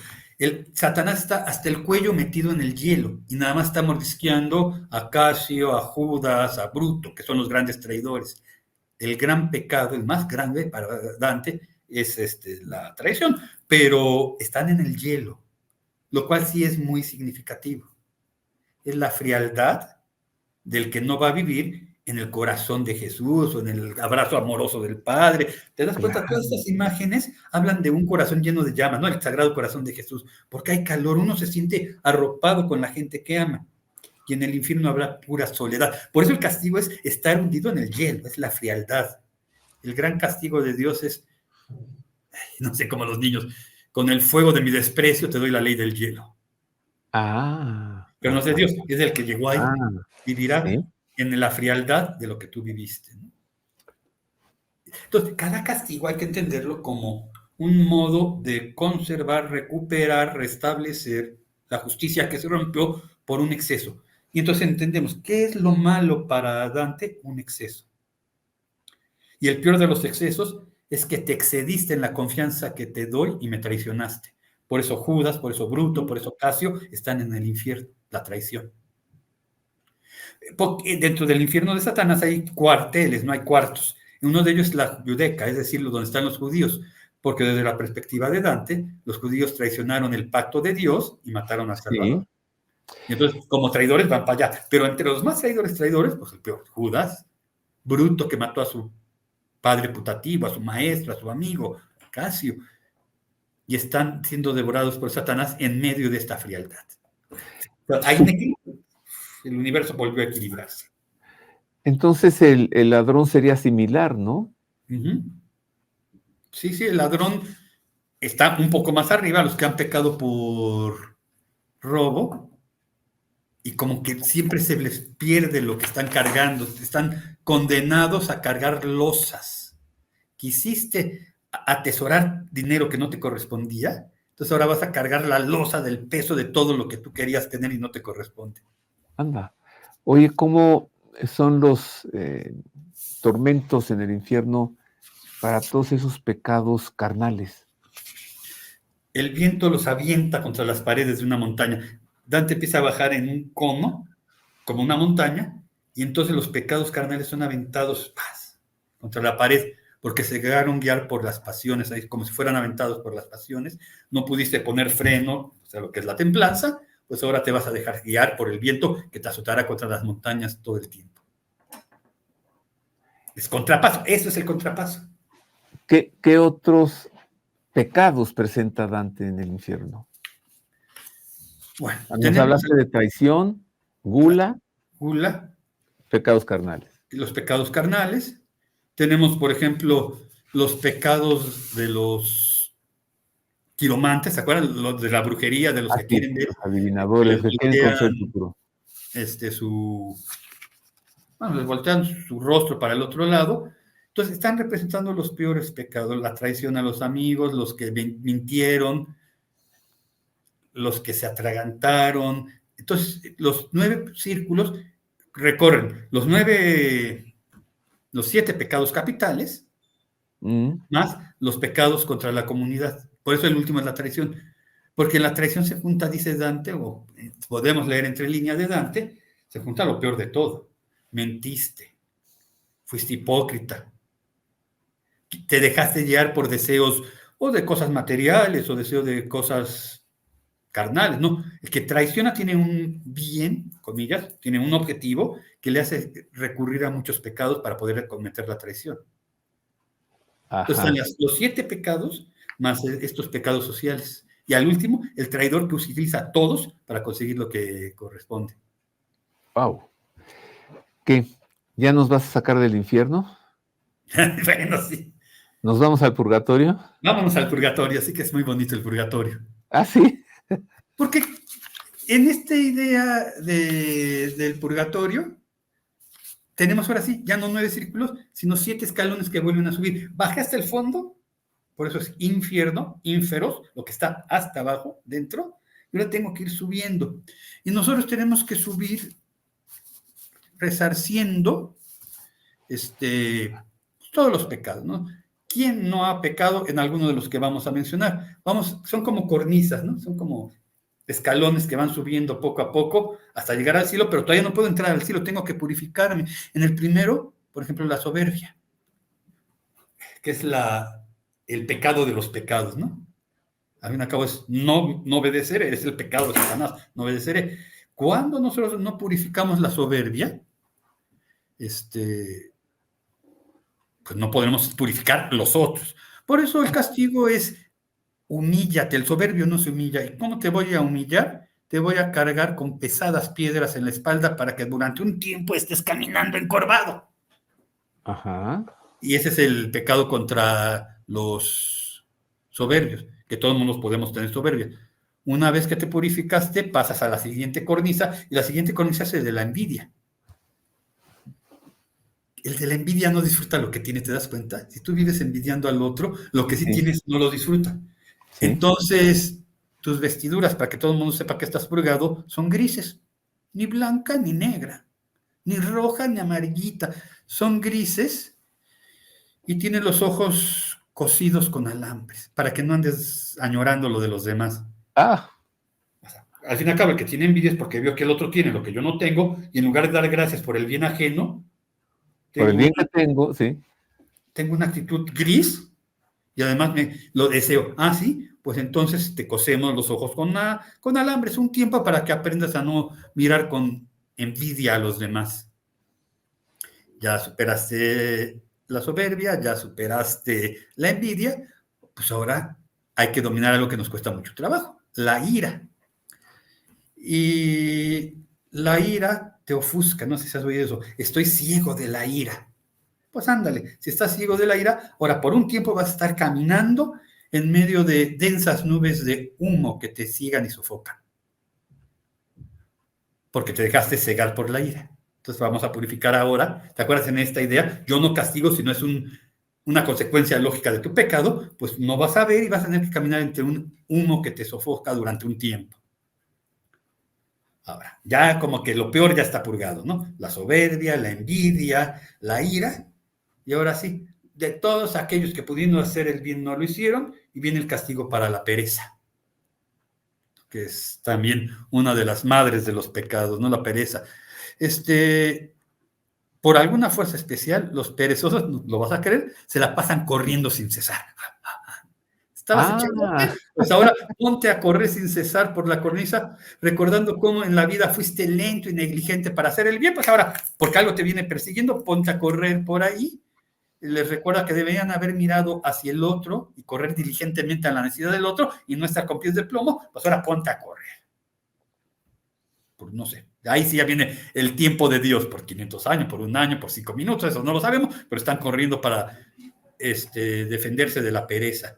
Satanás está hasta el cuello metido en el hielo y nada más está mordisqueando a Casio, a Judas, a Bruto, que son los grandes traidores. El gran pecado, el más grande para Dante, es la traición, pero están en el hielo, lo cual sí es muy significativo. Es la frialdad del que no va a vivir en el corazón de Jesús o en el abrazo amoroso del Padre. ¿Te das cuenta? Todas estas imágenes hablan de un corazón lleno de llamas, ¿no? El sagrado corazón de Jesús, porque hay calor, uno se siente arropado con la gente que ama. Y en el infierno habrá pura soledad. Por eso el castigo es estar hundido en el hielo, es la frialdad. El gran castigo de Dios es, no sé, como los niños, con el fuego de mi desprecio te doy la ley del hielo. Pero no es de Dios, es el que llegó ahí. Vivirá en la frialdad de lo que tú viviste, ¿no? Entonces, cada castigo hay que entenderlo como un modo de conservar, recuperar, restablecer la justicia que se rompió por un exceso. Y entonces entendemos, ¿qué es lo malo para Dante? Un exceso. Y el peor de los excesos es que te excediste en la confianza que te doy y me traicionaste. Por eso Judas, por eso Bruto, por eso Casio están en el infierno, la traición. Porque dentro del infierno de Satanás hay cuarteles, no hay cuartos. Uno de ellos es la Judeca, es decir, donde están los judíos, porque desde la perspectiva de Dante, los judíos traicionaron el pacto de Dios y mataron a Salvador. Sí. Y entonces, como traidores van para allá. Pero entre los más traidores, pues el peor, Judas, Bruto, que mató a su padre putativo, a su maestro, a su amigo, Casio, y están siendo devorados por Satanás en medio de esta frialdad. Pero hay un equilibrio. El universo volvió a equilibrarse. Entonces el ladrón sería similar, ¿no? Uh-huh. Sí, el ladrón está un poco más arriba, los que han pecado por robo, y como que siempre se les pierde lo que están cargando, están condenados a cargar losas. Quisiste atesorar dinero que no te correspondía, entonces ahora vas a cargar la losa del peso de todo lo que tú querías tener y no te corresponde. Anda. Oye, ¿cómo son los tormentos en el infierno para todos esos pecados carnales? El viento los avienta contra las paredes de una montaña. Dante empieza a bajar en un cono, como una montaña, y entonces los pecados carnales son aventados contra la pared, porque se dejaron guiar por las pasiones, como si fueran aventados por las pasiones. No pudiste poner freno, o sea, lo que es la templanza, pues ahora te vas a dejar guiar por el viento que te azotará contra las montañas todo el tiempo. Es contrapaso, eso es el contrapaso. ¿Qué otros pecados presenta Dante en el infierno? Bueno, nos hablaste de traición, gula, pecados carnales. Los pecados carnales. Tenemos, por ejemplo, los pecados de los quiromantes, ¿se acuerdan? Los de la brujería, de los que quieren ver. Los adivinadores, que quieren conocer el futuro. Les voltean su rostro para el otro lado. Entonces están representando los peores pecados, la traición a los amigos, los que mintieron, los que se atragantaron. Entonces, los 9 círculos recorren los 7 pecados capitales, más los pecados contra la comunidad. Por eso el último es la traición. Porque en la traición se junta, dice Dante, o podemos leer entre líneas de Dante, se junta lo peor de todo. Mentiste, fuiste hipócrita, te dejaste guiar por deseos o de cosas materiales o deseos de cosas carnales, ¿no? El que traiciona tiene un bien, comillas, tiene un objetivo que le hace recurrir a muchos pecados para poder cometer la traición. Entonces Ajá. están los 7 pecados más estos pecados sociales. Y al último, el traidor que utiliza a todos para conseguir lo que corresponde. Wow. ¿Qué? ¿Ya nos vas a sacar del infierno? Bueno, sí. ¿Nos vamos al purgatorio? Vámonos al purgatorio, así que es muy bonito el purgatorio. Ah, sí. Porque en esta idea del purgatorio, tenemos ahora sí, ya no 9 círculos, sino 7 escalones que vuelven a subir. Bajé hasta el fondo, por eso es infierno, ínferos, lo que está hasta abajo, dentro, y ahora tengo que ir subiendo. Y nosotros tenemos que subir resarciendo todos los pecados, ¿no? ¿Quién no ha pecado en alguno de los que vamos a mencionar? Son como cornisas, ¿no? Son como escalones que van subiendo poco a poco hasta llegar al cielo, pero todavía no puedo entrar al cielo, tengo que purificarme. En el primero, por ejemplo, la soberbia, que es el pecado de los pecados, ¿no? Al fin y al cabo es no obedecer, es el pecado de Satanás, no obedeceré. Cuando nosotros no purificamos la soberbia, pues no podremos purificar los otros. Por eso el castigo es humíllate, el soberbio no se humilla. ¿Y cómo te voy a humillar? Te voy a cargar con pesadas piedras en la espalda para que durante un tiempo estés caminando encorvado. Ajá. Y ese es el pecado contra los soberbios, que todos nosotros podemos tener soberbia. Una vez que te purificaste, pasas a la siguiente cornisa, y la siguiente cornisa es el de la envidia. El de la envidia no disfruta lo que tiene, ¿te das cuenta? Si tú vives envidiando al otro, lo que sí tienes no lo disfruta. Sí. Entonces, tus vestiduras, para que todo el mundo sepa que estás purgado, son grises. Ni blanca ni negra, ni roja ni amarillita. Son grises y tienes los ojos cosidos con alambres, para que no andes añorando lo de los demás. Ah. O sea, al fin y al cabo, el que tiene envidia es porque vio que el otro tiene lo que yo no tengo, y en lugar de dar gracias por el bien ajeno, por el bien que tengo, sí. Tengo una actitud gris y además lo deseo. Ah, sí, pues entonces te cosemos los ojos con alambres un tiempo para que aprendas a no mirar con envidia a los demás. Ya superaste la soberbia, ya superaste la envidia, pues ahora hay que dominar algo que nos cuesta mucho trabajo, la ira. Y la ira te ofusca, no sé si has oído eso, estoy ciego de la ira. Pues ándale, si estás ciego de la ira, ahora por un tiempo vas a estar caminando en medio de densas nubes de humo que te ciegan y sofocan. Porque te dejaste cegar por la ira. Entonces vamos a purificar ahora. ¿Te acuerdas en esta idea? Yo no castigo, sino es una consecuencia lógica de tu pecado, pues no vas a ver y vas a tener que caminar entre un humo que te sofoca durante un tiempo. Ahora, ya como que lo peor ya está purgado, ¿no? La soberbia, la envidia, la ira. Y ahora sí, de todos aquellos que pudiendo hacer el bien no lo hicieron, y viene el castigo para la pereza, que es también una de las madres de los pecados, ¿no? La pereza. Por alguna fuerza especial, los perezosos, lo vas a creer, se la pasan corriendo sin cesar. Estabas echándote, pues ahora ponte a correr sin cesar por la cornisa, recordando cómo en la vida fuiste lento y negligente para hacer el bien, pues ahora, porque algo te viene persiguiendo, ponte a correr por ahí. Les recuerda que deberían haber mirado hacia el otro y correr diligentemente a la necesidad del otro y no estar con pies de plomo, pues ahora ponte a correr. Por no sé, ahí sí ya viene el tiempo de Dios, por 500 años, por un año, por 5 minutos, eso no lo sabemos, pero están corriendo para defenderse de la pereza.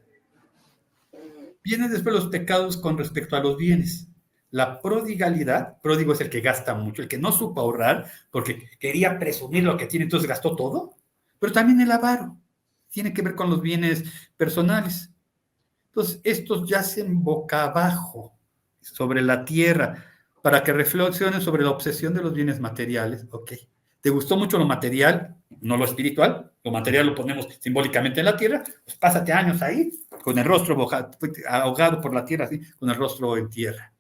Vienen después los pecados con respecto a los bienes. La prodigalidad, pródigo es el que gasta mucho, el que no supo ahorrar porque quería presumir lo que tiene, entonces gastó todo. Pero también el avaro tiene que ver con los bienes personales. Entonces, estos yacen boca abajo sobre la tierra para que reflexionen sobre la obsesión de los bienes materiales. Ok, ¿te gustó mucho lo material? no lo espiritual, lo material lo ponemos simbólicamente en la tierra, pues pásate años ahí, con el rostro ahogado por la tierra, así, con el rostro en tierra,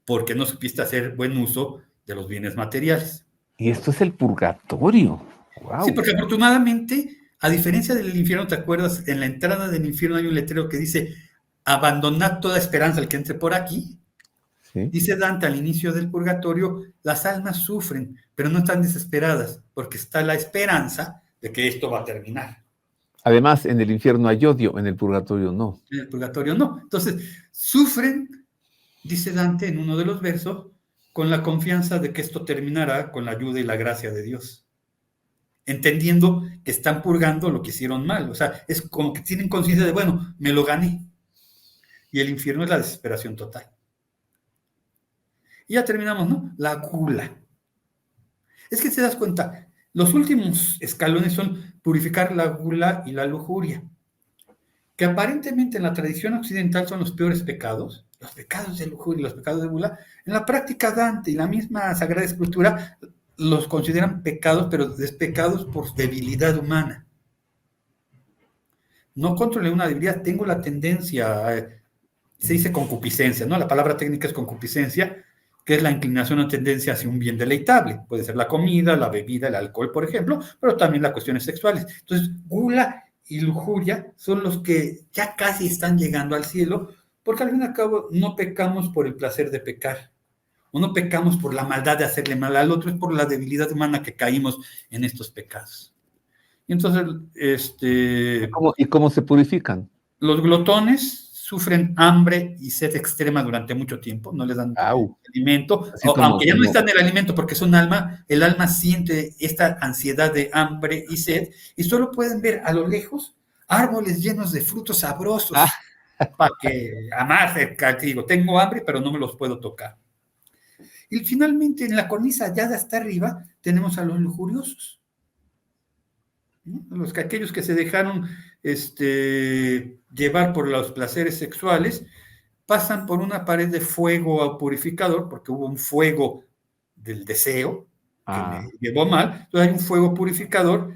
porque no supiste hacer buen uso de los bienes materiales. Y esto es el purgatorio. Wow. Sí, porque afortunadamente, a diferencia del infierno, ¿te acuerdas? En la entrada del infierno hay un letrero que dice, abandonad toda esperanza al que entre por aquí. ¿Sí? Dice Dante al inicio del purgatorio, las almas sufren, pero no están desesperadas, porque está la esperanza de que esto va a terminar. Además, en el infierno hay odio, en el purgatorio no. En el purgatorio no. Entonces, sufren, dice Dante en uno de los versos, con la confianza de que esto terminará con la ayuda y la gracia de Dios. Entendiendo que están purgando lo que hicieron mal. O sea, es como que tienen conciencia de, bueno, me lo gané. Y el infierno es la desesperación total. Y ya terminamos, ¿no? La gula. Es que te das cuenta, los últimos escalones son purificar la gula y la lujuria, que aparentemente en la tradición occidental son los peores pecados, los pecados de lujuria y los pecados de gula. En la práctica Dante y la misma Sagrada Escritura los consideran pecados, pero despecados por debilidad humana. No controlé una debilidad, tengo la tendencia, se dice concupiscencia, ¿no? La palabra técnica es concupiscencia, que es la inclinación o tendencia hacia un bien deleitable. Puede ser la comida, la bebida, el alcohol, por ejemplo, pero también las cuestiones sexuales. Entonces, gula y lujuria son los que ya casi están llegando al cielo, porque al fin y al cabo no pecamos por el placer de pecar, o no pecamos por la maldad de hacerle mal al otro, es por la debilidad humana que caímos en estos pecados. Y entonces, ¿Y cómo se purifican? Los glotones sufren hambre y sed extrema durante mucho tiempo, no les dan alimento, aunque ya no está en el alimento porque es un alma, el alma siente esta ansiedad de hambre y sed, y solo pueden ver a lo lejos árboles llenos de frutos sabrosos, para que amarse, digo, tengo hambre, pero no me los puedo tocar. Y finalmente, en la cornisa allá de hasta arriba, tenemos a los lujuriosos, ¿no? Aquellos que se dejaron llevar por los placeres sexuales, pasan por una pared de fuego purificador, porque hubo un fuego del deseo que me llevó mal. Entonces hay un fuego purificador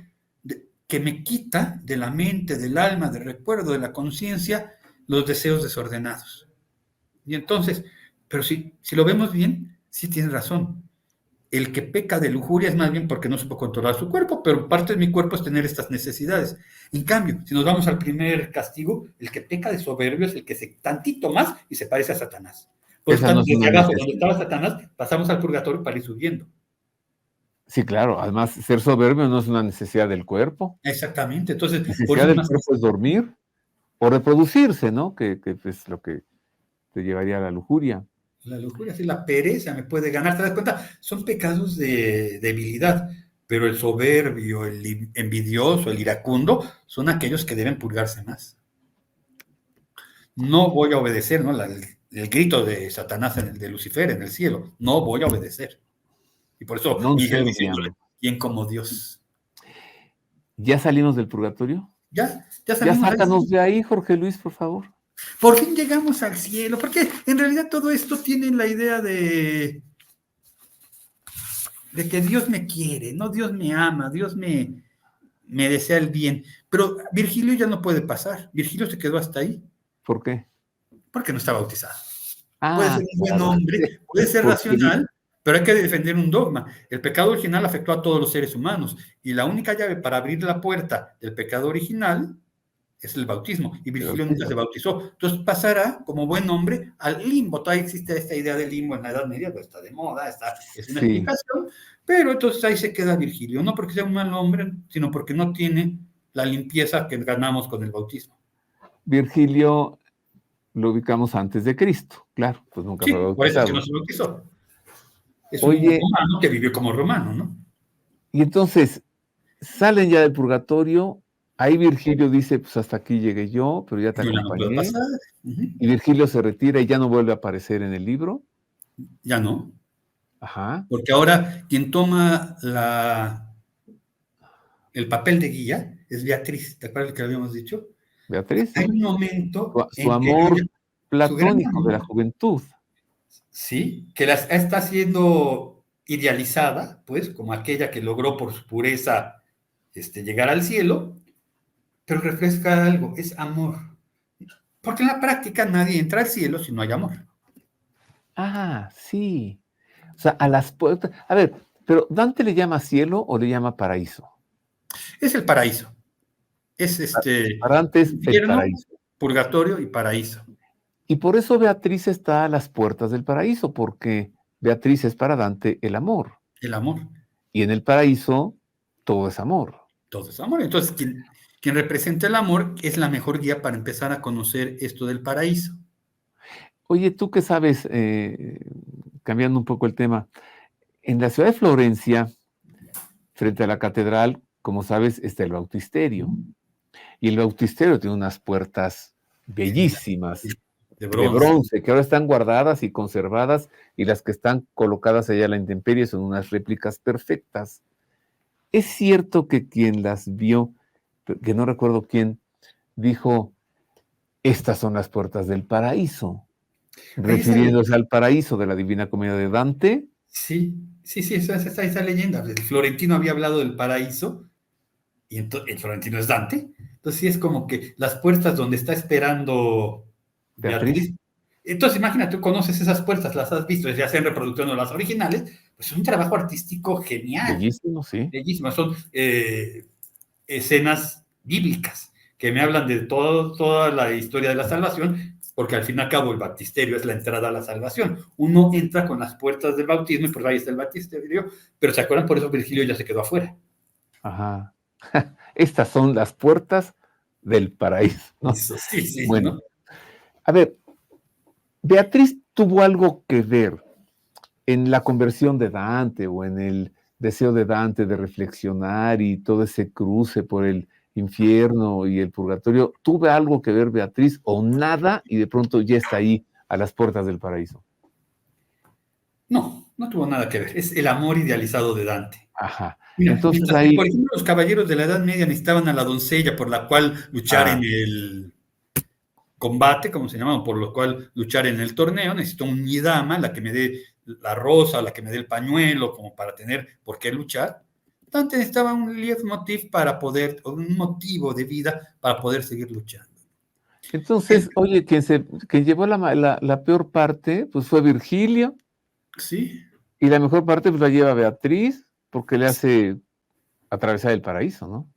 que me quita de la mente, del alma, del recuerdo, de la conciencia, los deseos desordenados. Y entonces, pero si lo vemos bien, sí tiene razón. El que peca de lujuria es más bien porque no supo controlar su cuerpo, pero parte de mi cuerpo es tener estas necesidades. En cambio, si nos vamos al primer castigo, el que peca de soberbio es el que se tantito más y se parece a Satanás. Por eso, desde abajo, donde estaba Satanás, pasamos al purgatorio para ir subiendo. Sí, claro. Además, ser soberbio no es una necesidad del cuerpo. Exactamente. Entonces, la necesidad del cuerpo es dormir o reproducirse, ¿no? Que es lo que te llevaría a la lujuria. La lujuria, sí, la pereza me puede ganar. ¿Te das cuenta? Son pecados de debilidad, pero el soberbio, el envidioso, el iracundo, son aquellos que deben purgarse más. No voy a obedecer, ¿no? El grito de Satanás, de Lucifer en el cielo. No voy a obedecer. Y por eso Miguel dice, ¿quién como Dios? ¿Ya salimos del purgatorio? Ya salimos. Ya sácanos de ahí, Jorge Luis, por favor. Por fin llegamos al cielo, porque en realidad todo esto tiene la idea de que Dios me quiere, ¿no? Dios me ama, Dios me desea el bien. Pero Virgilio ya no puede pasar. Virgilio se quedó hasta ahí. ¿Por qué? Porque no está bautizado. Puede ser un buen hombre, puede ser racional, pero hay que defender un dogma. El pecado original afectó a todos los seres humanos, y la única llave para abrir la puerta del pecado original es el bautismo, y Virgilio nunca se bautizó. Entonces pasará como buen hombre al limbo. Todavía existe esta idea del limbo en la Edad Media, pues está de moda, es una explicación, pero entonces ahí se queda Virgilio, no porque sea un mal hombre, sino porque no tiene la limpieza que ganamos con el bautismo. Virgilio lo ubicamos antes de Cristo, claro, pues nunca fue bautizado. Por eso es que no se bautizó. Es un romano que vivió como romano, ¿no? Y entonces, salen ya del purgatorio. Ahí Virgilio dice, pues hasta aquí llegué yo, pero ya te acompañé. Y Virgilio se retira y ya no vuelve a aparecer en el libro. Ya no. Ajá. Porque ahora quien toma el papel de guía es Beatriz. ¿Te acuerdas que habíamos dicho? Beatriz. Hay un momento su amor platónico de la juventud. Sí, que está haciendo idealizada, pues, como aquella que logró por su pureza llegar al cielo, pero refresca algo, es amor. Porque en la práctica nadie entra al cielo si no hay amor. Ah, sí. O sea, a las puertas. A ver, pero ¿Dante le llama cielo o le llama paraíso? Es el paraíso. Es Para Dante es el infierno, paraíso. purgatorio y paraíso. Y por eso Beatriz está a las puertas del paraíso, porque Beatriz es para Dante el amor. El amor. Y en el paraíso todo es amor. Todo es amor. Entonces, quien representa el amor es la mejor guía para empezar a conocer esto del paraíso. Oye, tú qué sabes, cambiando un poco el tema, en la ciudad de Florencia, frente a la catedral, como sabes, está el bautisterio. Y el bautisterio tiene unas puertas bellísimas De de bronce. bronce, que ahora están guardadas y conservadas, y las que están colocadas allá a la intemperie son unas réplicas perfectas. Es cierto que quien las vio, que no recuerdo quién, dijo, estas son las puertas del paraíso, refiriéndose al paraíso de la Divina Comedia de Dante. Sí, esa leyenda. El Florentino había hablado del paraíso, y el Florentino es Dante. Entonces sí es como que las puertas donde está esperando Beatriz. Entonces imagínate, tú conoces esas puertas, las has visto, ya sea en reproducción o las originales, pues es un trabajo artístico genial. Bellísimo, sí. Bellísimo. Son escenas bíblicas que me hablan de toda la historia de la salvación, porque al fin y al cabo el baptisterio es la entrada a la salvación. Uno entra con las puertas del bautismo y pues ahí está el baptisterio, pero ¿se acuerdan? Por eso Virgilio ya se quedó afuera. Ajá. Estas son las puertas del paraíso, ¿no? Eso, sí, bueno, ¿no? A ver, Beatriz tuvo algo que ver en la conversión de Dante o en el deseo de Dante de reflexionar y todo ese cruce por el infierno y el purgatorio. ¿Tuvo algo que ver Beatriz o nada y de pronto ya está ahí a las puertas del paraíso? No tuvo nada que ver. Es el amor idealizado de Dante. Ajá. Mira, Entonces mientras ahí... que, por ejemplo, los caballeros de la Edad Media necesitaban a la doncella por la cual luchar en el combate, como se llama, por lo cual luchar en el torneo, necesito un dama, la que me dé la rosa, la que me dé el pañuelo, como para tener por qué luchar. Dante necesitaba un leitmotiv para poder, un motivo de vida para poder seguir luchando. Entonces, oye, quien llevó la peor parte, pues fue Virgilio. Sí. Y la mejor parte, pues la lleva Beatriz, porque le hace atravesar el paraíso, ¿no?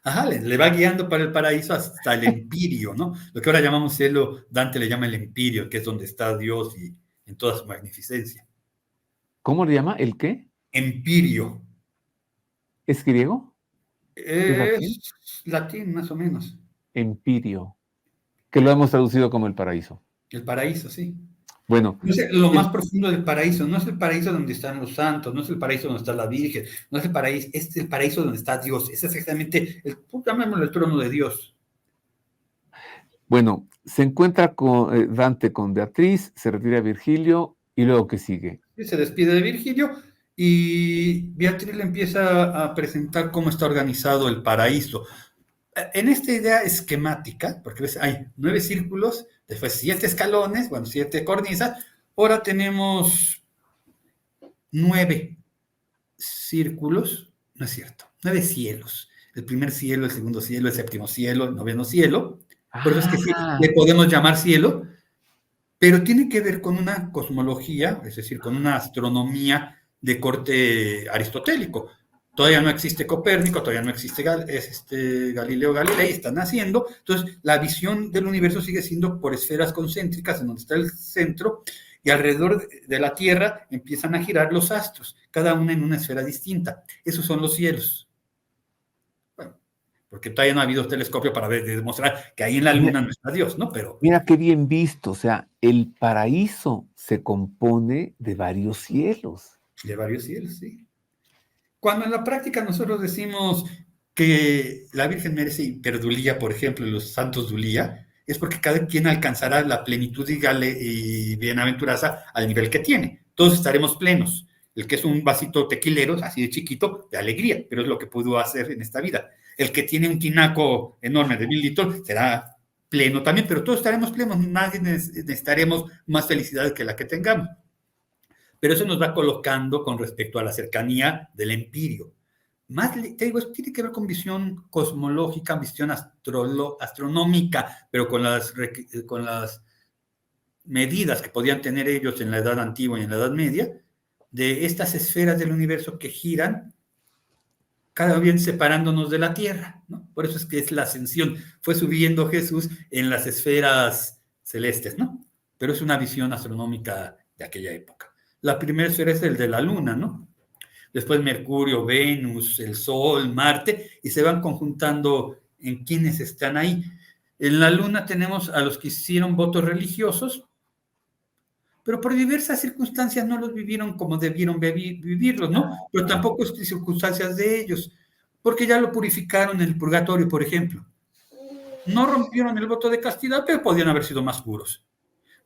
Ajá, le va guiando para el paraíso hasta el empirio, ¿no? Lo que ahora llamamos cielo, Dante le llama el empirio, que es donde está Dios y en toda su magnificencia. ¿Cómo le llama? ¿El qué? Empirio. ¿Es griego? Es latín, más o menos. Empirio, que lo hemos traducido como el paraíso. El paraíso, sí. Bueno. No es lo más profundo del paraíso, no es el paraíso donde están los santos, no es el paraíso donde está la Virgen, no es el paraíso donde está Dios, es exactamente llamémoslo el trono de Dios. Bueno, se encuentra con Dante con Beatriz, se retira a Virgilio, y luego ¿qué sigue? Se despide de Virgilio y Beatriz le empieza a presentar cómo está organizado el paraíso. En esta idea esquemática, porque hay 9 círculos, después 7 escalones, 7 cornisas, ahora tenemos 9 círculos, no es cierto, 9 cielos. El primer cielo, el segundo cielo, el séptimo cielo, el noveno cielo. Por eso es que sí, le podemos llamar cielo, pero tiene que ver con una cosmología, es decir, con una astronomía de corte aristotélico. Todavía no existe Copérnico, todavía no existe Galileo Galilei, están naciendo. Entonces, la visión del universo sigue siendo por esferas concéntricas, en donde está el centro, y alrededor de la Tierra empiezan a girar los astros, cada una en una esfera distinta. Esos son los cielos. Bueno, porque todavía no ha habido telescopio para demostrar que ahí en la Luna no está Dios, ¿no? Pero... Mira qué bien visto, o sea, el paraíso se compone de varios cielos. De varios cielos, sí. Cuando en la práctica nosotros decimos que la Virgen merece hiperdulía, por ejemplo, y los santos dulía, es porque cada quien alcanzará la plenitud y bienaventuranza al nivel que tiene. Todos estaremos plenos. El que es un vasito tequilero, así de chiquito, de alegría, pero es lo que pudo hacer en esta vida. El que tiene un tinaco enorme de 1000 litros será pleno también, pero todos estaremos plenos, nadie necesitaremos más felicidad que la que tengamos. pero eso nos va colocando con respecto a la cercanía del empirio. Más, te digo, tiene que ver con visión cosmológica, visión astronómica, pero con las medidas que podían tener ellos en la Edad Antigua y en la Edad Media, de estas esferas del universo que giran cada vez separándonos de la Tierra, ¿no? Por eso es que es la ascensión, fue subiendo Jesús en las esferas celestes, ¿no? Pero es una visión astronómica de aquella época. La primera esfera es el de la Luna, ¿no? Después Mercurio, Venus, el Sol, Marte, y se van conjuntando en quienes están ahí. En la Luna tenemos a los que hicieron votos religiosos, pero por diversas circunstancias no los vivieron como debieron vivirlos, ¿no? Pero tampoco es circunstancias de ellos, porque ya lo purificaron en el purgatorio, por ejemplo. No rompieron el voto de castidad, pero podían haber sido más puros.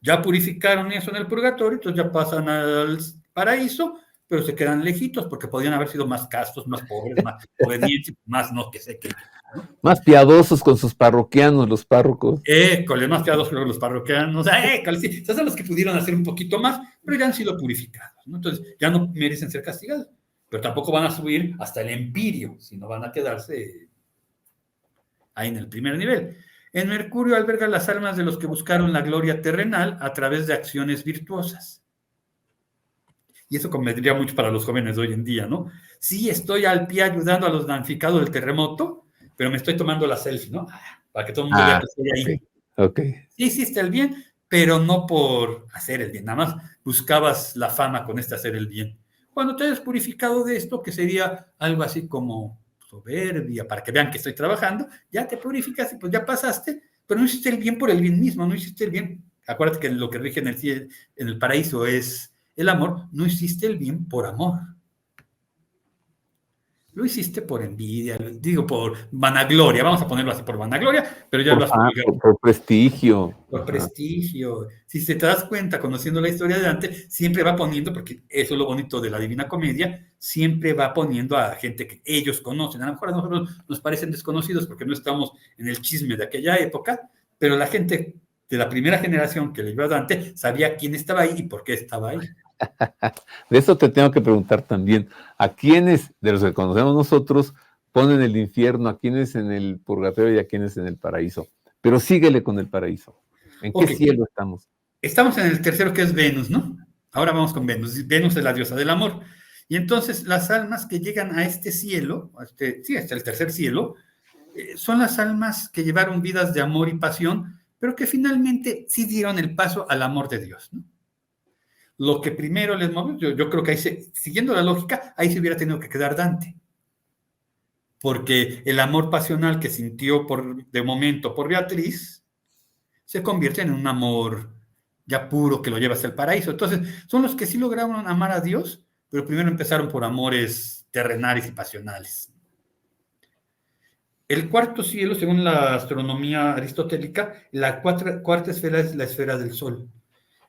Ya purificaron eso en el purgatorio, entonces ya pasan al paraíso, pero se quedan lejitos porque podían haber sido más castos, más pobres, más obedientes, más no que sé qué. ¿No? Más piadosos con sus parroquianos, los párrocos. Más piadosos con los parroquianos. Sí, son los que pudieron hacer un poquito más, pero ya han sido purificados, ¿no? Entonces ya no merecen ser castigados, pero tampoco van a subir hasta el empirio, sino van a quedarse ahí en el primer nivel. En Mercurio alberga las almas de los que buscaron la gloria terrenal a través de acciones virtuosas. Y eso convendría mucho para los jóvenes de hoy en día, ¿no? Sí, estoy al pie ayudando a los damnificados del terremoto, pero me estoy tomando la selfie, ¿no? Para que todo el mundo vea que estoy ahí. Okay. Sí hiciste el bien, pero no por hacer el bien, nada más buscabas la fama con hacer el bien. Cuando te hayas purificado de esto, que sería algo así como soberbia, para que vean que estoy trabajando, ya te purificas y pues ya pasaste, pero no hiciste el bien por el bien mismo, no hiciste el bien. Acuérdate que lo que rige en el paraíso es el amor, no hiciste el bien por amor. Lo hiciste por envidia, digo, por vanagloria, vamos a ponerlo así, por vanagloria, pero ya lo has publicado. Por prestigio. Por prestigio. Si te das cuenta, conociendo la historia de Dante, siempre va poniendo, porque eso es lo bonito de la Divina Comedia, siempre va poniendo a gente que ellos conocen. A lo mejor a nosotros nos parecen desconocidos porque no estamos en el chisme de aquella época, pero la gente de la primera generación que leyó a Dante sabía quién estaba ahí y por qué estaba ahí. De eso te tengo que preguntar también. ¿A quiénes de los que conocemos nosotros ponen el infierno? ¿A quiénes en el purgatorio y a quiénes en el paraíso? Pero síguele con el paraíso. ¿En qué cielo estamos? Estamos en el tercero, que es Venus, ¿no? Ahora vamos con Venus. Venus es la diosa del amor. Y entonces las almas que llegan a este cielo, hasta el tercer cielo, son las almas que llevaron vidas de amor y pasión, pero que finalmente sí dieron el paso al amor de Dios, ¿no? Lo que primero les movió, yo creo que ahí, siguiendo la lógica, ahí se hubiera tenido que quedar Dante. Porque el amor pasional que sintió de momento por Beatriz se convierte en un amor ya puro que lo lleva hasta el paraíso. Entonces, son los que sí lograron amar a Dios, pero primero empezaron por amores terrenales y pasionales. El cuarto cielo, según la astronomía aristotélica, la cuarta esfera es la esfera del Sol.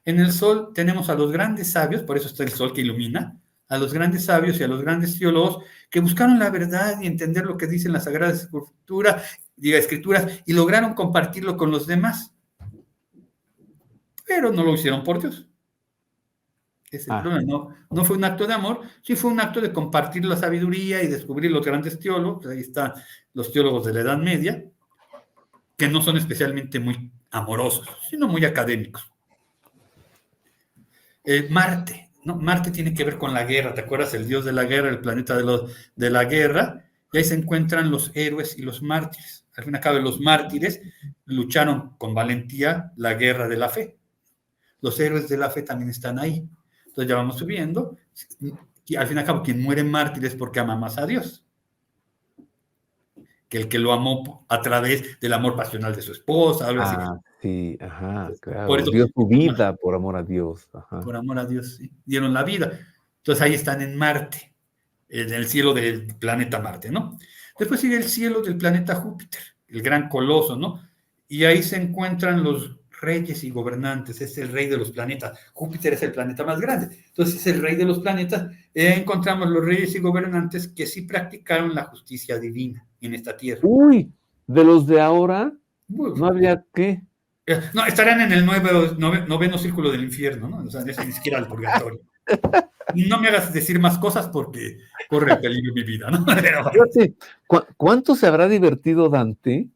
En el Sol tenemos a los grandes sabios, por eso está el Sol que ilumina, a los grandes sabios y a los grandes teólogos que buscaron la verdad y entender lo que dicen las Sagradas Escrituras y lograron compartirlo con los demás. Pero no lo hicieron por Dios. Ese problema. No fue un acto de amor, sí fue un acto de compartir la sabiduría y descubrir los grandes teólogos. Ahí están los teólogos de la Edad Media, que no son especialmente muy amorosos, sino muy académicos. Marte, ¿no? Marte tiene que ver con la guerra, ¿te acuerdas? El dios de la guerra, el planeta de la guerra, y ahí se encuentran los héroes y los mártires. Al fin y al cabo, los mártires lucharon con valentía la guerra de la fe. Los héroes de la fe también están ahí. Entonces ya vamos subiendo, y al fin y al cabo, quien muere mártir es porque ama más a Dios que el que lo amó a través del amor pasional de su esposa, algo así. Sí, ajá, claro. Por eso, dio su vida por amor a Dios. Ajá. Por amor a Dios, sí, dieron la vida. Entonces ahí están en Marte, en el cielo del planeta Marte, ¿no? Después sigue el cielo del planeta Júpiter, el gran coloso, ¿no? Y ahí se encuentran los reyes y gobernantes, es el rey de los planetas. Júpiter es el planeta más grande, entonces es el rey de los planetas. Encontramos los reyes y gobernantes que sí practicaron la justicia divina en esta tierra. Uy, de los de ahora, ¿no habría qué? No, estarán en el noveno círculo del infierno, ¿no? O sea, eso ni siquiera el purgatorio. No me hagas decir más cosas porque corre peligro mi vida, ¿no? Pero, Fíjate, ¿cuánto se habrá divertido Dante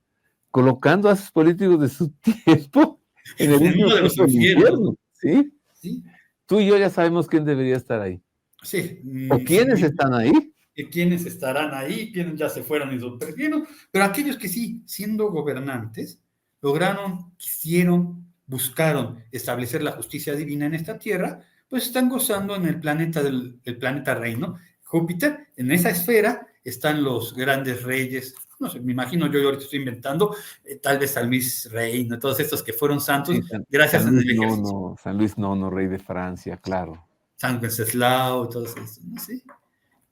colocando a sus políticos de su tiempo en el en último uno de los puesto del infiernos. infierno? ¿Sí? Sí, Tú y yo ya sabemos quién debería estar ahí. sí. ¿O quiénes están ahí? Quienes estarán ahí, quienes ya se fueron y se perdieron, pero aquellos que sí, siendo gobernantes, lograron, quisieron, buscaron establecer la justicia divina en esta tierra, pues están gozando en el planeta el planeta Reino. Júpiter, en esa esfera están los grandes reyes, no sé, me imagino yo ahorita estoy inventando, tal vez San Luis Reino, todos estos que fueron santos, Sí, gracias San en Luis el ejército. IX, San Luis IX, rey de Francia, claro. San Wenceslao, todos estos, ¿no? Sí,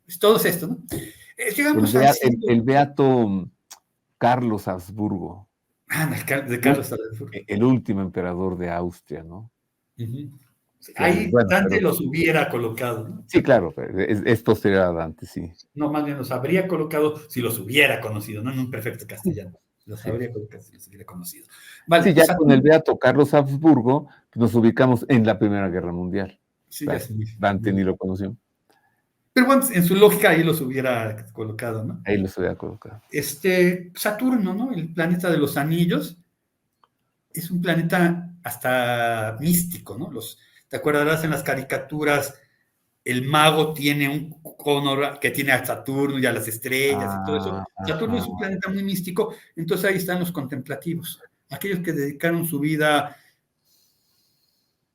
pues todos estos, ¿no? El, Llegamos al siglo... el beato Carlos Habsburgo, de Carlos Salazar. el último emperador de Austria, ¿no? Uh-huh. Que, Ahí bueno, Dante pero, los hubiera colocado, ¿no? sí, claro, es posterior a Dante, sí. No, más bien los habría colocado si los hubiera conocido, no en un perfecto castellano. Los Sí. habría colocado si los hubiera conocido. Vale, Sí, ya con el beato Carlos Habsburgo pues nos ubicamos en la Primera Guerra Mundial. Sí, ya es Dante ni lo conoció. Pero bueno, en su lógica ahí los hubiera colocado, ¿no? Ahí los hubiera colocado. Saturno, ¿no? El planeta de los anillos, es un planeta hasta místico, ¿no? ¿Te acordarás en las caricaturas? El mago tiene un cono que tiene a Saturno y a las estrellas y todo eso. Saturno es un planeta muy místico, entonces ahí están los contemplativos, aquellos que dedicaron su vida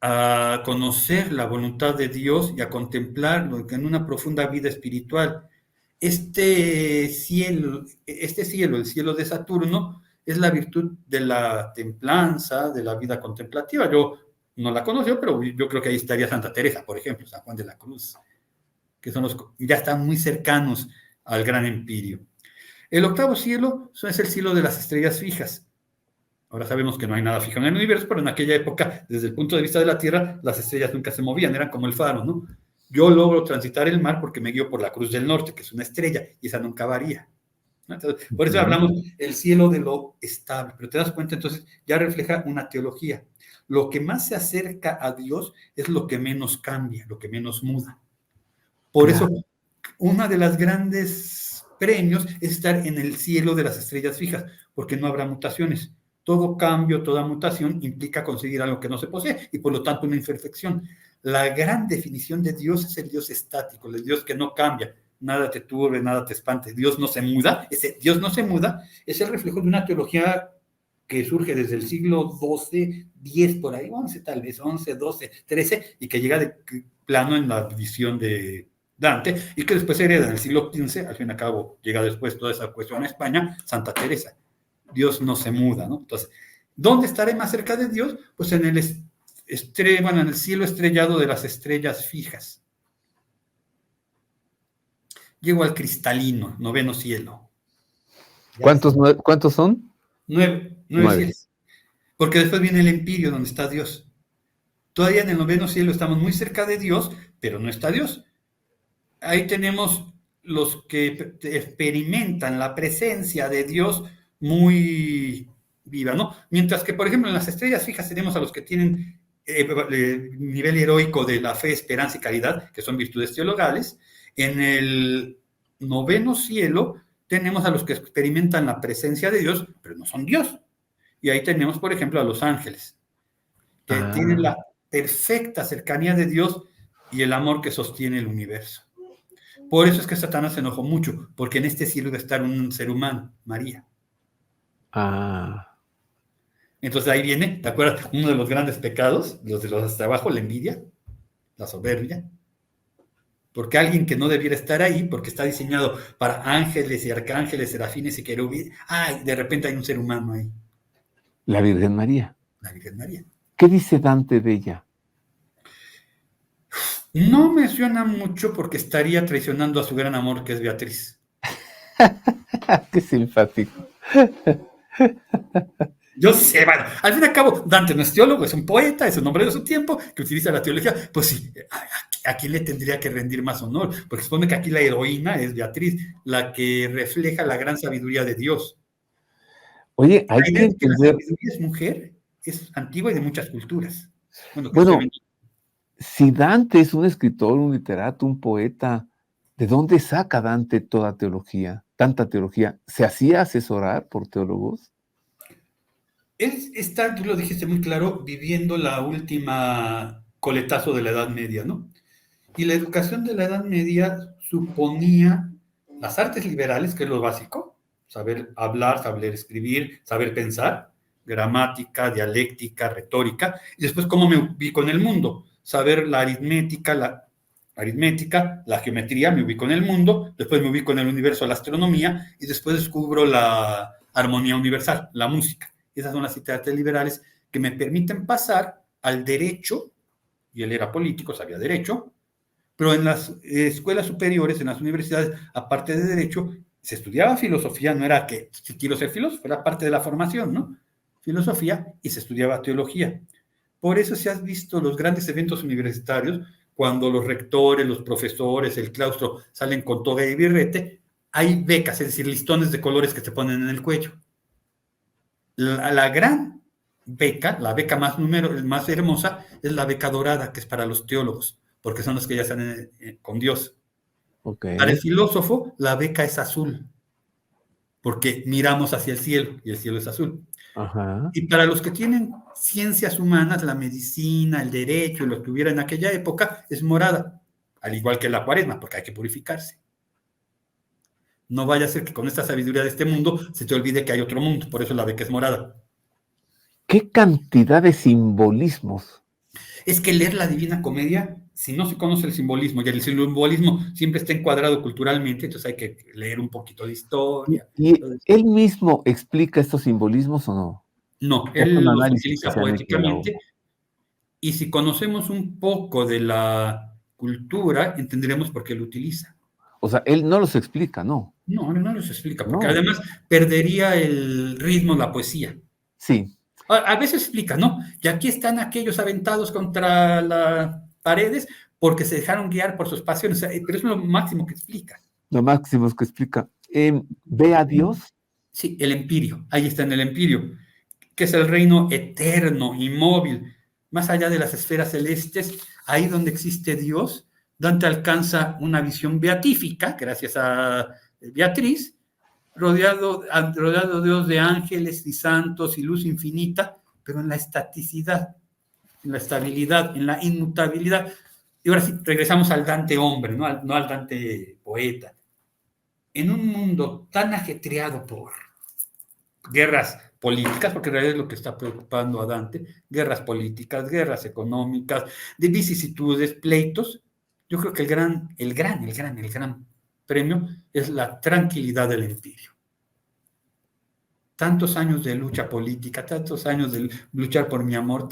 a conocer la voluntad de Dios y a contemplarlo en una profunda vida espiritual. Este cielo, el cielo de Saturno, es la virtud de la templanza, de la vida contemplativa. Yo no la conocí, pero yo creo que ahí estaría Santa Teresa, por ejemplo, San Juan de la Cruz, que son ya están muy cercanos al gran empirio. El octavo cielo es el cielo de las estrellas fijas. Ahora sabemos que no hay nada fijo en el universo, pero en aquella época, desde el punto de vista de la Tierra, las estrellas nunca se movían, eran como el faro, ¿no? Yo logro transitar el mar porque me guío por la Cruz del Norte, que es una estrella, y esa nunca varía. Entonces, por eso hablamos el cielo de lo estable, pero te das cuenta, entonces ya refleja una teología. Lo que más se acerca a Dios es lo que menos cambia, lo que menos muda. Por eso, una de las grandes premios es estar en el cielo de las estrellas fijas, porque no habrá mutaciones. Todo cambio, toda mutación implica conseguir algo que no se posee y por lo tanto una imperfección. La gran definición de Dios es el Dios estático, el Dios que no cambia, nada te turbe, nada te espante, Dios no se muda. Ese Dios no se muda es el reflejo de una teología que surge desde el siglo XII, X por ahí, 11 tal vez, 11, 12, 13, y que llega de plano en la visión de Dante, y que después hereda en el siglo XV, al fin y al cabo llega después toda esa cuestión a España, Santa Teresa. Dios no se muda, ¿no? Entonces, ¿dónde estaré más cerca de Dios? Pues en el en el cielo estrellado de las estrellas fijas. Llego al cristalino, noveno cielo. ¿Cuántos son? 9 cielos. Porque después viene el empirio, donde está Dios. Todavía en el noveno cielo estamos muy cerca de Dios, pero no está Dios. Ahí tenemos los que experimentan la presencia de Dios muy viva, ¿no? Mientras que, por ejemplo, en las estrellas fijas tenemos a los que tienen nivel heroico de la fe, esperanza y caridad, que son virtudes teologales. En el noveno cielo tenemos a los que experimentan la presencia de Dios, pero no son Dios. Y ahí tenemos, por ejemplo, a los ángeles, que tienen la perfecta cercanía de Dios y el amor que sostiene el universo. Por eso es que Satanás se enojó mucho, porque en este cielo iba a estar un ser humano, María. Entonces ahí viene, ¿te acuerdas? Uno de los grandes pecados, los de los hasta abajo, la envidia, la soberbia. Porque alguien que no debiera estar ahí, porque está diseñado para ángeles y arcángeles, serafines y querubines, de repente hay un ser humano ahí. La Virgen María. La Virgen María. ¿Qué dice Dante de ella? No menciona mucho porque estaría traicionando a su gran amor, que es Beatriz. Qué simpático. Yo sé, bueno, al fin y al cabo, Dante no es teólogo, es un poeta, es un hombre de su tiempo, que utiliza la teología. Pues sí, ¿a quién le tendría que rendir más honor? Porque supone que aquí la heroína es Beatriz, la que refleja la gran sabiduría de Dios. Oye, hay que entender... La sabiduría es mujer, es antigua y de muchas culturas. Bueno, si Dante es un escritor, un literato, un poeta, ¿de dónde saca Dante toda teología, tanta teología? ¿Se hacía asesorar por teólogos? Él está, tú lo dijiste muy claro, viviendo la última coletazo de la Edad Media, ¿no? Y la educación de la Edad Media suponía las artes liberales, que es lo básico, saber hablar, saber escribir, saber pensar, gramática, dialéctica, retórica, y después cómo me ubico en el mundo, saber la aritmética, la geometría, me ubico en el mundo, después me ubico en el universo, la astronomía, y después descubro la armonía universal, la música. Esas son las artes liberales que me permiten pasar al derecho, y él era político, sabía derecho, pero en las escuelas superiores, en las universidades, aparte de derecho, se estudiaba filosofía, no era que si quiero ser filósofo, era parte de la formación, ¿no? Filosofía, y se estudiaba teología. Por eso se han visto los grandes eventos universitarios, cuando los rectores, los profesores, el claustro salen con toga y birrete, hay becas, es decir, listones de colores que se ponen en el cuello. La gran beca, la beca más hermosa, es la beca dorada, que es para los teólogos, porque son los que ya están con Dios. Okay. Para el filósofo, la beca es azul, porque miramos hacia el cielo, y el cielo es azul. Ajá. Y para los que tienen ciencias humanas, la medicina, el derecho, lo que hubiera en aquella época, es morada, al igual que la cuaresma, porque hay que purificarse. No vaya a ser que con esta sabiduría de este mundo se te olvide que hay otro mundo, por eso la beca es morada. ¿Qué cantidad de simbolismos? Es que leer la Divina Comedia, si no se conoce el simbolismo, y el simbolismo siempre está encuadrado culturalmente, entonces hay que leer un poquito de historia. ¿Y él mismo explica estos simbolismos o no? No, él los utiliza poéticamente, y si conocemos un poco de la cultura, entenderemos por qué lo utiliza. O sea, él no los explica, ¿no? No, no los explica, porque además perdería el ritmo, la poesía. Sí. A veces explica, ¿no? Y aquí están aquellos aventados contra las paredes porque se dejaron guiar por sus pasiones, pero es lo máximo que explica. Lo máximo que explica. ¿Ve a Dios? Sí, el empirio, ahí está en el empirio, que es el reino eterno, inmóvil, más allá de las esferas celestes, ahí donde existe Dios. Dante alcanza una visión beatífica, gracias a Beatriz, rodeado Dios de ángeles y santos y luz infinita, pero en la estaticidad, en la estabilidad, en la inmutabilidad. Y ahora sí, regresamos al Dante hombre, no al Dante poeta. En un mundo tan ajetreado por guerras políticas, porque en realidad es lo que está preocupando a Dante, guerras políticas, guerras económicas, de vicisitudes, pleitos, yo creo que el gran premio es la tranquilidad del empirio. Tantos años de lucha política, tantos años de luchar por mi amor,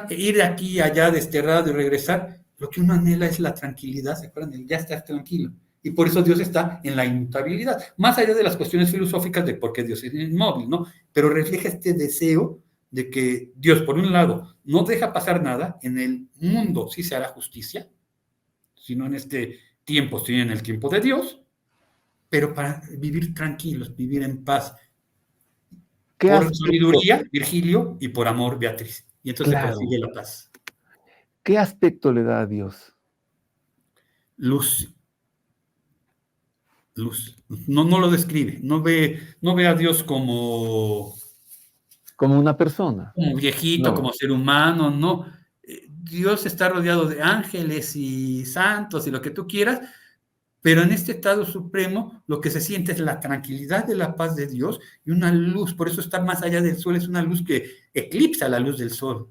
ir de aquí allá desterrado y regresar, lo que uno anhela es la tranquilidad, ¿se acuerdan? Ya estar tranquilo. Y por eso Dios está en la inmutabilidad, más allá de las cuestiones filosóficas de por qué Dios es inmóvil, ¿no? Pero refleja este deseo de que Dios, por un lado, no deja pasar nada, en el mundo sí se hará justicia, sino en este tiempo, sí en el tiempo de Dios, pero para vivir tranquilos, vivir en paz. Por sabiduría, Virgilio, y por amor, Beatriz. Y entonces se consigue la paz. ¿Qué aspecto le da a Dios? Luz. No lo describe. No ve a Dios como una persona. Como viejito, como ser humano, no. Dios está rodeado de ángeles y santos y lo que tú quieras, pero en este estado supremo lo que se siente es la tranquilidad de la paz de Dios y una luz, por eso está más allá del sol, es una luz que eclipsa la luz del sol,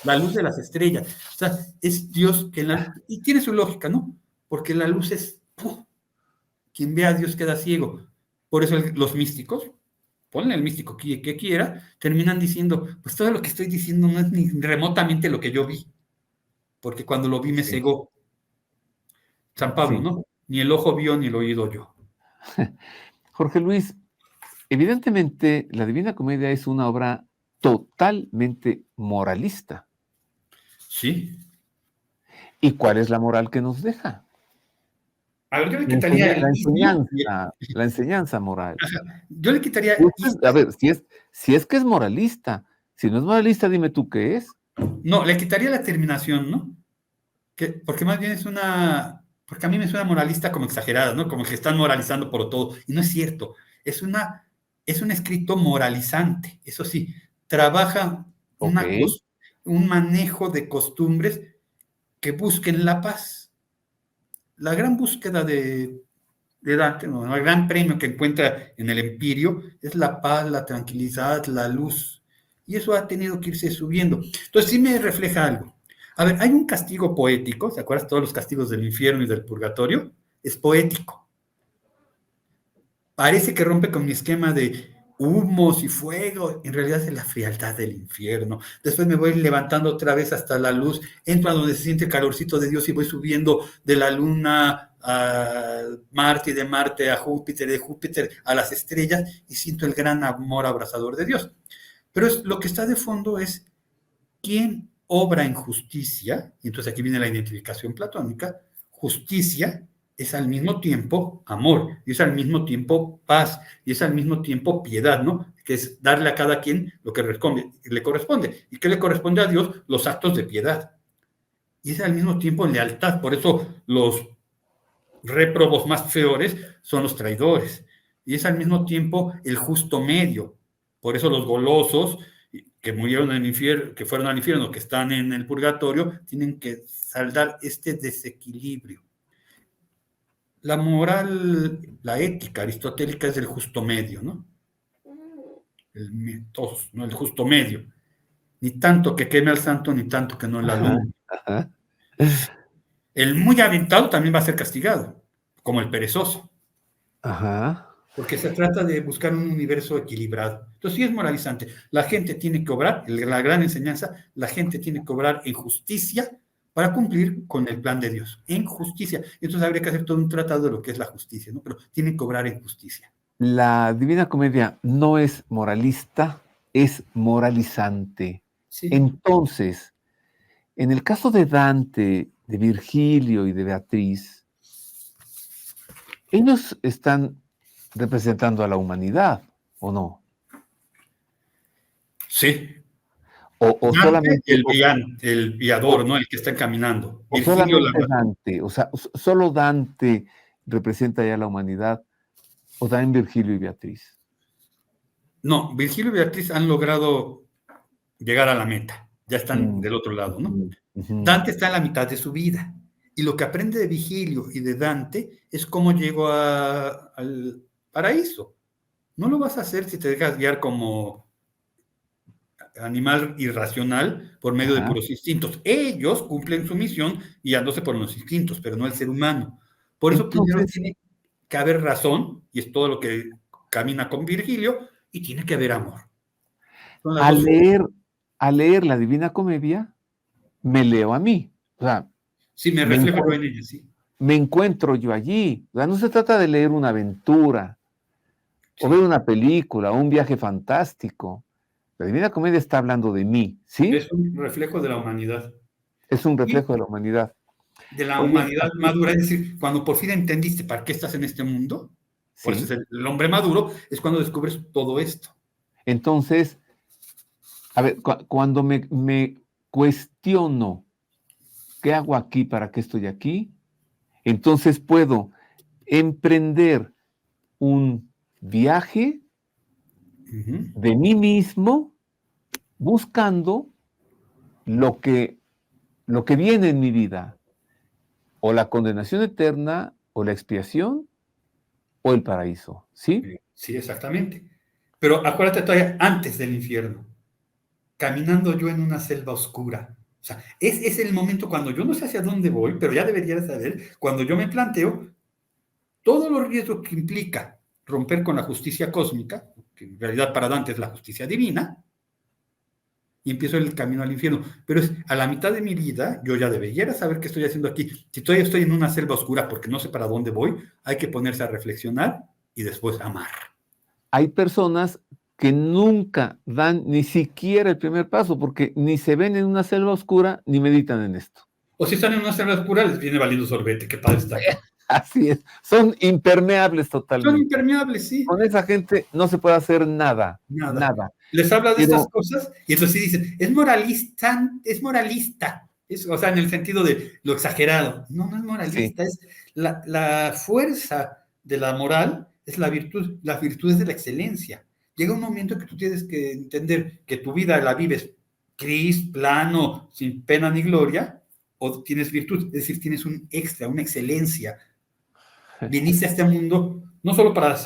la luz de las estrellas. O sea, es Dios y tiene su lógica, ¿no? Porque la luz es, quien ve a Dios queda ciego. Por eso los místicos, ponle el místico que quiera, terminan diciendo, pues todo lo que estoy diciendo no es ni remotamente lo que yo vi, porque cuando lo vi me cegó. San Pablo, ¿no? Ni el ojo vio ni el oído oyó. Jorge Luis, evidentemente la Divina Comedia es una obra totalmente moralista. Sí. ¿Y cuál es la moral que nos deja? A ver, yo le quitaría la enseñanza moral. Ajá. Yo le quitaría... A ver, si es que es moralista, si no es moralista, dime tú qué es. No, le quitaría la terminación, ¿no? Porque más bien porque a mí me suena moralista como exagerada, ¿no? Como que están moralizando por todo. Y no es cierto. Es un escrito moralizante. Eso sí, trabaja Ok. un manejo de costumbres que busquen la paz. La gran búsqueda de Dante, ¿no? El gran premio que encuentra en el Empirio es la paz, la tranquilidad, la luz. Y eso ha tenido que irse subiendo. Entonces sí me refleja algo. A ver, hay un castigo poético, ¿se acuerdan todos los castigos del infierno y del purgatorio? Es poético. Parece que rompe con mi esquema de humos y fuego, en realidad es la frialdad del infierno. Después me voy levantando otra vez hasta la luz, entro a donde se siente el calorcito de Dios y voy subiendo de la luna a Marte y de Marte a Júpiter, de Júpiter a las estrellas y siento el gran amor abrasador de Dios. Pero lo que está de fondo es quién obra en justicia, y entonces aquí viene la identificación platónica. Justicia es al mismo tiempo amor, y es al mismo tiempo paz, y es al mismo tiempo piedad, ¿no? Que es darle a cada quien lo que le corresponde. ¿Y qué le corresponde a Dios? Los actos de piedad. Y es al mismo tiempo lealtad. Por eso los réprobos más peores son los traidores. Y es al mismo tiempo el justo medio. Por eso los golosos que murieron en el infierno, que fueron al infierno, que están en el purgatorio, tienen que saldar este desequilibrio. La moral, la ética aristotélica es el justo medio, ¿no? ¿no? El justo medio. Ni tanto que queme al santo, ni tanto que no la alumbre. Ajá. El muy aventado también va a ser castigado, como el perezoso. Ajá. Porque se trata de buscar un universo equilibrado. Entonces sí es moralizante. La gente tiene que obrar, la gran enseñanza, la gente tiene que obrar en justicia para cumplir con el plan de Dios. En justicia. Entonces habría que hacer todo un tratado de lo que es la justicia, ¿no? Pero tienen que obrar en justicia. La Divina Comedia no es moralista, es moralizante. Sí. Entonces, en el caso de Dante, de Virgilio y de Beatriz, ellos están representando a la humanidad, ¿o no? Sí. O Dante, solamente, el viador, ¿no? El que está caminando. o Virgilio, solamente Dante, o sea, solo Dante representa ya a la humanidad, o también Virgilio y Beatriz. No, Virgilio y Beatriz han logrado llegar a la meta. Ya están del otro lado, ¿no? Dante está en la mitad de su vida. Y lo que aprende de Virgilio y de Dante es cómo llegó al paraíso. No lo vas a hacer si te dejas guiar como animal irracional por medio de puros instintos. Ellos cumplen su misión guiándose por los instintos, pero no el ser humano. Por eso primero tiene que haber razón, y es todo lo que camina con Virgilio, y tiene que haber amor. Al leer la Divina Comedia, me leo a mí. O sea, sí, me reflejo yo en ella, sí. Me encuentro yo allí. O sea, no se trata de leer una aventura, sí, o ver una película, o un viaje fantástico. La Divina Comedia está hablando de mí, ¿sí? Es un reflejo de la humanidad. Es un reflejo de la humanidad. De la humanidad madura, es decir, cuando por fin entendiste para qué estás en este mundo, sí, por eso es el hombre maduro, es cuando descubres todo esto. Entonces, a ver, cuando me cuestiono qué hago aquí, para qué estoy aquí, entonces puedo emprender un viaje de mí mismo buscando lo que viene en mi vida, o la condenación eterna, o la expiación, o el paraíso, ¿sí? Sí, exactamente. Pero acuérdate todavía antes del infierno, caminando yo en una selva oscura. O sea, es el momento cuando yo no sé hacia dónde voy, pero ya debería saber, cuando yo me planteo todos los riesgos que implica romper con la justicia cósmica, que en realidad para Dante es la justicia divina, y empiezo el camino al infierno. Pero es a la mitad de mi vida, yo ya debería saber qué estoy haciendo aquí. Si todavía estoy en una selva oscura porque no sé para dónde voy, hay que ponerse a reflexionar y después amar. Hay personas que nunca dan ni siquiera el primer paso porque ni se ven en una selva oscura ni meditan en esto. O si están en una selva oscura, les viene valiendo sorbete. Qué padre está aquí. Así es. Son impermeables totalmente. Son impermeables, sí. Con esa gente no se puede hacer nada. Nada. Les habla de estas cosas y entonces sí dicen, es moralista, O sea, en el sentido de lo exagerado. No, no es Sí. moralista, es la fuerza de la moral, es la virtud es de la excelencia. Llega un momento que tú tienes que entender que tu vida la vives gris, plano, sin pena ni gloria, o tienes virtud, es decir, tienes un extra, una excelencia. Viniste a este mundo no solo para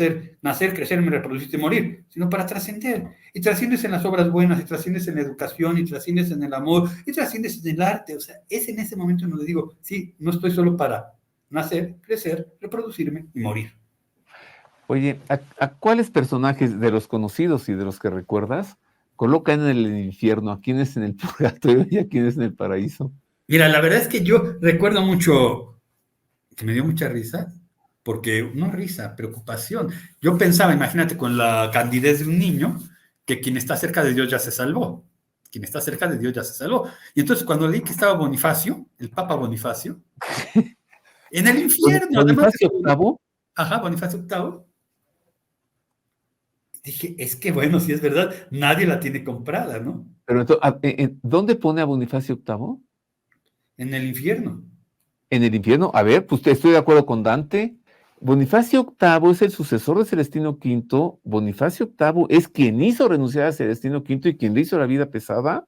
nacer, crecer, reproducirte y morir, sino para trascender. Y trasciendes en las obras buenas, y trasciendes en la educación, y trasciendes en el amor, y trasciendes en el arte. O sea, es en ese momento en donde digo, sí, no estoy solo para nacer, crecer, reproducirme y morir. Oye, ¿a cuáles personajes de los conocidos y de los que recuerdas colocan en el infierno? ¿A quiénes en el purgatorio y a quiénes en el paraíso? Mira, la verdad es que yo recuerdo mucho, que me dio mucha risa, porque no risa, preocupación. Yo pensaba, imagínate, con la candidez de un niño, que quien está cerca de Dios ya se salvó. Quien está cerca de Dios ya se salvó. Y entonces cuando leí que estaba Bonifacio, el Papa Bonifacio, en el infierno, además ¿Bonifacio VIII? Ajá, Bonifacio VIII. Dije, es que bueno, si es verdad, nadie la tiene comprada, ¿no? Pero entonces, ¿dónde pone a Bonifacio VIII? En el infierno. En el infierno. A ver, pues estoy de acuerdo con Dante. Bonifacio VIII es el sucesor de Celestino V. Bonifacio VIII es quien hizo renunciar a Celestino V y quien le hizo la vida pesada.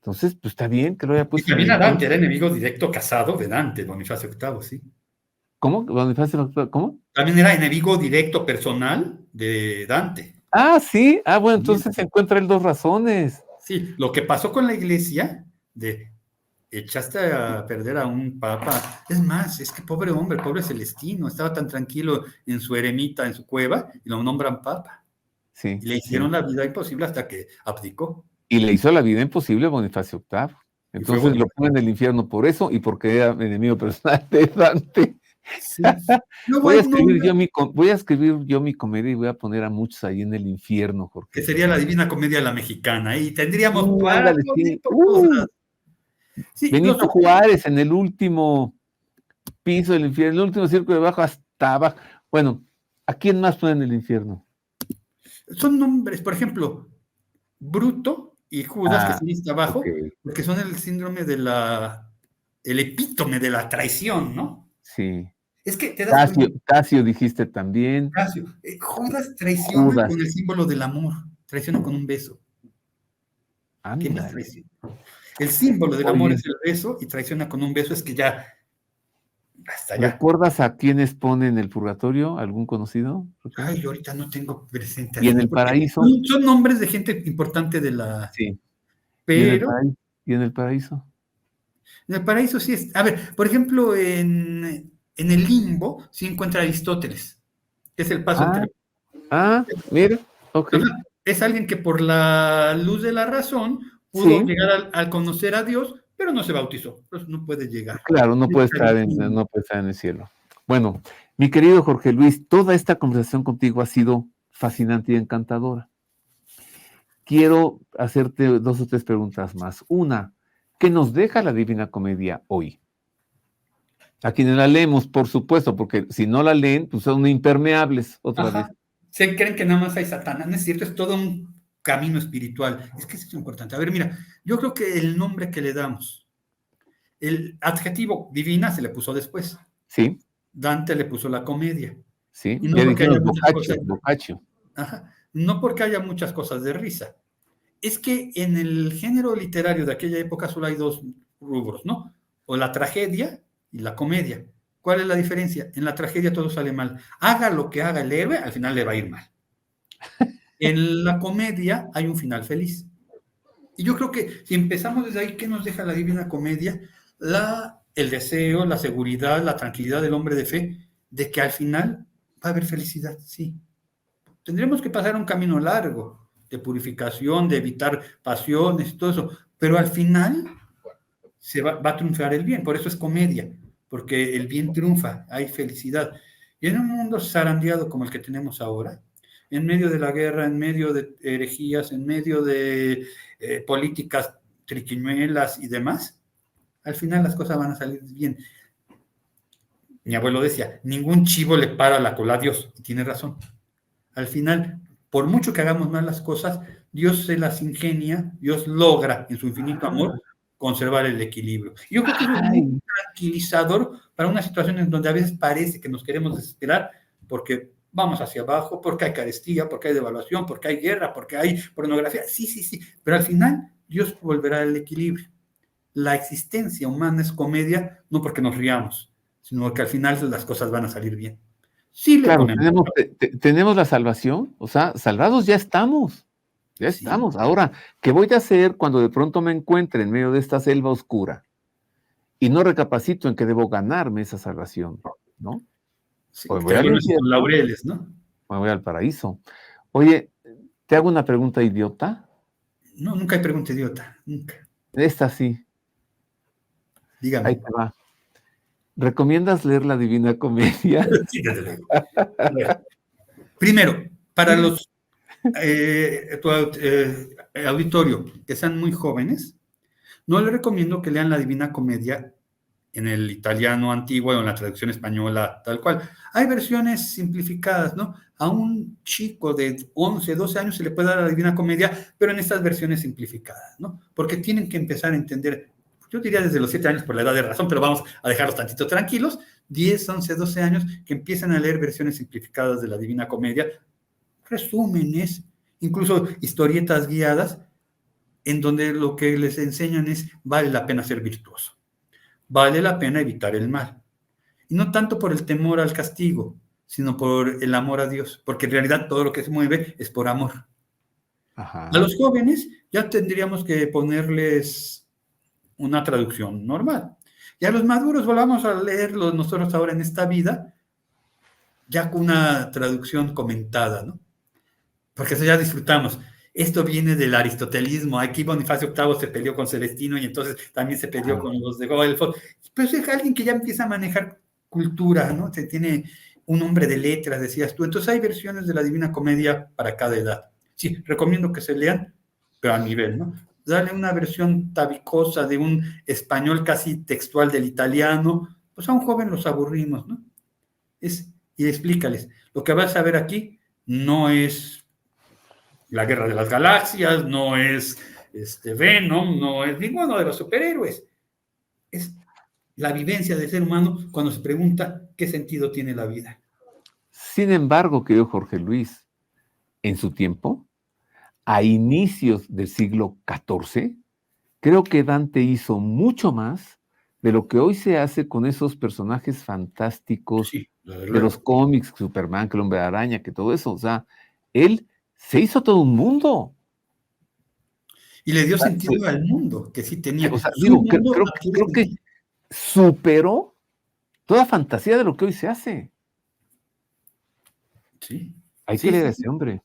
Entonces, pues está bien que lo haya Y puesto en también el a Dante, infierno. era enemigo directo casado de Dante, Bonifacio VIII, sí. ¿Cómo? ¿Bonifacio VIII? ¿Cómo? También era enemigo directo personal de Dante. Ah, sí. Ah, bueno, Sí. entonces se encuentra él dos razones. Sí, lo que pasó con la iglesia, de echaste a perder a un papa, es más, es que pobre hombre, pobre Celestino, estaba tan tranquilo en su eremita, en su cueva, y lo nombran papa. Sí. Y le hicieron la vida imposible hasta que abdicó. Y le hizo la vida imposible a Bonifacio VIII. Entonces lo pone en el infierno por eso y porque era enemigo personal de Dante. Sí. Luego hay un hombre Voy a escribir yo mi comedia y voy a poner a muchos ahí en el infierno, Jorge. que sería la Divina Comedia a la Mexicana, y tendríamos para Ándale, poner sí. por todos lados. Sí, Benito Juárez en el último piso del infierno, el último círculo de abajo hasta abajo. Bueno, ¿a quién más pone en el infierno? Son nombres, por ejemplo, Bruto y Judas, que están hasta abajo, okay, porque son el síndrome el epítome de la traición, ¿no? Sí. Es que te das cuenta. Casio dijiste también. Casio. Judas traiciona con el símbolo del amor, traiciona con un beso. ¿Qué más traiciona? El símbolo del amor es el beso y traiciona con un beso, es que ya hasta allá. ¿Recuerdas a quiénes pone en el purgatorio? ¿Algún conocido? Ay, yo ahorita no tengo presente. ¿Y en el paraíso? Son nombres de gente importante de la... Sí. Pero... ¿Y en el paraíso? En el paraíso sí es... A ver, por ejemplo, en el limbo sí encuentra Aristóteles, que es el paso entre... Mira, ok. Es alguien que por la luz de la razón pudo llegar al conocer a Dios, pero no se bautizó, pues no puede llegar. Claro, no puede estar en el cielo. Bueno, mi querido Jorge Luis, toda esta conversación contigo ha sido fascinante y encantadora. Quiero hacerte 2 o 3 preguntas más. Una, ¿qué nos deja la Divina Comedia hoy? A quienes la leemos, por supuesto, porque si no la leen, pues son impermeables otra vez. Se creen que nada más hay Satanás, no es cierto, es todo un camino espiritual. Es que eso es importante. A ver, mira, yo creo que el nombre que le damos, el adjetivo divina se le puso después. Sí. Dante le puso la comedia. Sí, y no porque haya muchas cosas, no porque haya muchas cosas de risa. Es que en el género literario de aquella época solo hay 2 rubros, ¿no? O la tragedia y la comedia. ¿Cuál es la diferencia? En la tragedia todo sale mal. Haga lo que haga el héroe, al final le va a ir mal. En la comedia hay un final feliz. Y yo creo que si empezamos desde ahí, ¿qué nos deja la Divina Comedia? El deseo, la seguridad, la tranquilidad del hombre de fe, de que al final va a haber felicidad, sí. Tendremos que pasar un camino largo de purificación, de evitar pasiones, todo eso, pero al final va a triunfar el bien, por eso es comedia, porque el bien triunfa, hay felicidad. Y en un mundo zarandeado como el que tenemos ahora, en medio de la guerra, en medio de herejías, en medio de políticas triquiñuelas y demás, al final las cosas van a salir bien. Mi abuelo decía, ningún chivo le para la cola a Dios, y tiene razón. Al final, por mucho que hagamos mal las cosas, Dios se las ingenia, Dios logra en su infinito amor conservar el equilibrio. Yo creo que es muy tranquilizador para una situación en donde a veces parece que nos queremos desesperar porque vamos hacia abajo, porque hay carestía, porque hay devaluación, porque hay guerra, porque hay pornografía. Sí, pero al final Dios volverá al equilibrio. La existencia humana es comedia, no porque nos riamos, sino porque al final las cosas van a salir bien. Sí le Claro, ponemos. tenemos la salvación, o sea, salvados ya estamos. Ya estamos. Ahora, ¿qué voy a hacer cuando de pronto me encuentre en medio de esta selva oscura y no recapacito en que debo ganarme esa salvación, ¿no? Sí, O me voy al infierno, laureles, ¿no? o me voy al paraíso. Oye, te hago una pregunta idiota. No, nunca hay pregunta idiota, nunca. Esta sí. Dígame. Ahí te va. ¿Recomiendas leer la Divina Comedia? Sí, desde luego. Primero, para los auditorio que sean muy jóvenes, no les recomiendo que lean la Divina Comedia en el italiano antiguo o en la traducción española tal cual. Hay versiones simplificadas, ¿no? A un chico de 11, 12 años se le puede dar la Divina Comedia, pero en estas versiones simplificadas, ¿no? Porque tienen que empezar a entender, yo diría desde los 7 años por la edad de razón, pero vamos a dejarlos tantito tranquilos, 10, 11, 12 años, que empiezan a leer versiones simplificadas de la Divina Comedia, resúmenes, incluso historietas guiadas, en donde lo que les enseñan es, vale la pena ser virtuoso, vale la pena evitar el mal. Y no tanto por el temor al castigo, sino por el amor a Dios, porque en realidad todo lo que se mueve es por amor. Ajá. A los jóvenes ya tendríamos que ponerles una traducción normal. Y a los maduros volvamos a leerlo nosotros ahora en esta vida, ya con una traducción comentada, ¿no? Porque eso ya disfrutamos. Esto viene del aristotelismo. Aquí Bonifacio VIII se peleó con Celestino y entonces también se peleó con los de Guelfo. Pero es alguien que ya empieza a manejar cultura, ¿no? Se tiene un hombre de letras, decías tú. Entonces hay versiones de la Divina Comedia para cada edad. Sí, recomiendo que se lean, pero a nivel, ¿no? Darle una versión tabicosa de un español casi textual del italiano, pues a un joven los aburrimos, ¿no? Y explícales, lo que vas a ver aquí no es la Guerra de las Galaxias, no es Venom, no es ninguno de los superhéroes. Es la vivencia del ser humano cuando se pregunta qué sentido tiene la vida. Sin embargo, querido Jorge Luis, en su tiempo, a inicios del siglo XIV, creo que Dante hizo mucho más de lo que hoy se hace con esos personajes fantásticos de los cómics, Superman, que el Hombre Araña, que todo eso. O sea, él se hizo todo un mundo. Y le dio sentido al mundo, que sí tenía. O sea, digo, creo que superó toda fantasía de lo que hoy se hace. Sí. Hay que leer a ese hombre.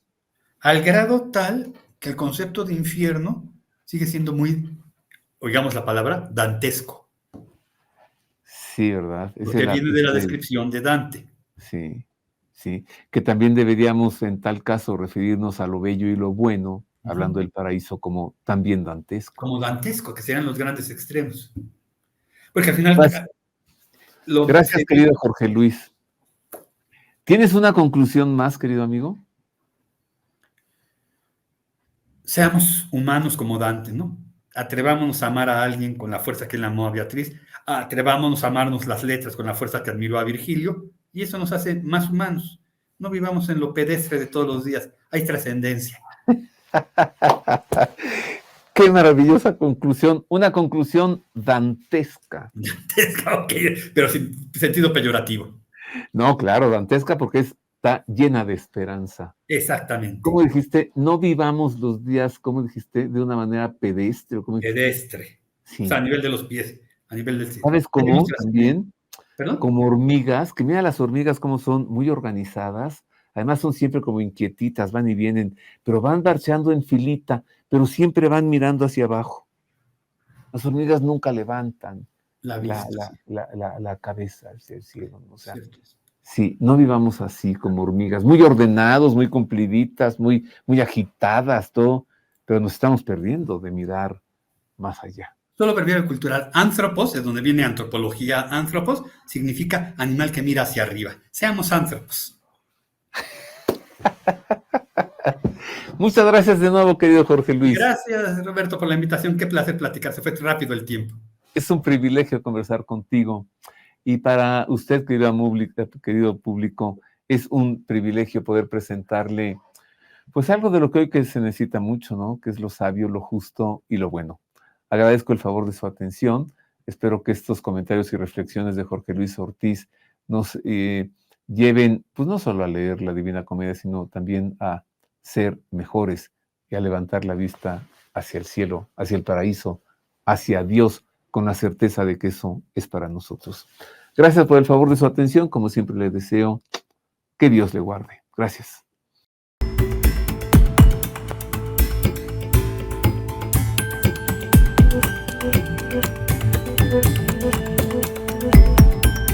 Al grado tal que el concepto de infierno sigue siendo muy, oigamos la palabra, dantesco. Sí, ¿verdad? Porque viene de la descripción de Dante. Sí, sí. Que también deberíamos, en tal caso, referirnos a lo bello y lo bueno, hablando del paraíso, como también dantesco. Como dantesco, que serían los grandes extremos. Porque al final... Gracias, querido Jorge Luis. ¿Tienes una conclusión más, querido amigo? Seamos humanos como Dante, ¿no? Atrevámonos a amar a alguien con la fuerza que él amó a Beatriz, atrevámonos a amarnos las letras con la fuerza que admiró a Virgilio, y eso nos hace más humanos. No vivamos en lo pedestre de todos los días, hay trascendencia. Qué maravillosa conclusión, una conclusión dantesca. Dantesca, ok, pero sin sentido peyorativo. No, claro, dantesca porque está llena de esperanza. Exactamente. ¿Cómo dijiste? No vivamos los días, ¿cómo dijiste? De una manera pedestre. Pedestre. Sí. O sea, a nivel de los pies, a nivel del cielo. ¿Sabes cómo también? ¿Perdón? Como hormigas, que mira las hormigas cómo son muy organizadas, además son siempre como inquietitas, van y vienen, pero van marchando en filita, pero siempre van mirando hacia abajo. Las hormigas nunca levantan la cabeza hacia el cielo. O sea, sí, no vivamos así como hormigas, muy ordenados, muy cumpliditas, muy agitadas, todo, pero nos estamos perdiendo de mirar más allá. Solo pervive cultural. Anthropos, de donde viene antropología, anthropos, significa animal que mira hacia arriba. Seamos anthropos. Muchas gracias de nuevo, querido Jorge Luis. Gracias, Roberto, por la invitación. Qué placer platicar. Se fue rápido el tiempo. Es un privilegio conversar contigo. Y para usted, querido público, es un privilegio poder presentarle pues algo de lo que hoy que se necesita mucho, ¿no? Que es lo sabio, lo justo y lo bueno. Agradezco el favor de su atención. Espero que estos comentarios y reflexiones de Jorge Luis Ortiz nos lleven, pues no solo a leer la Divina Comedia, sino también a ser mejores y a levantar la vista hacia el cielo, hacia el paraíso, hacia Dios, con la certeza de que eso es para nosotros. Gracias por el favor de su atención. Como siempre le deseo que Dios le guarde. Gracias.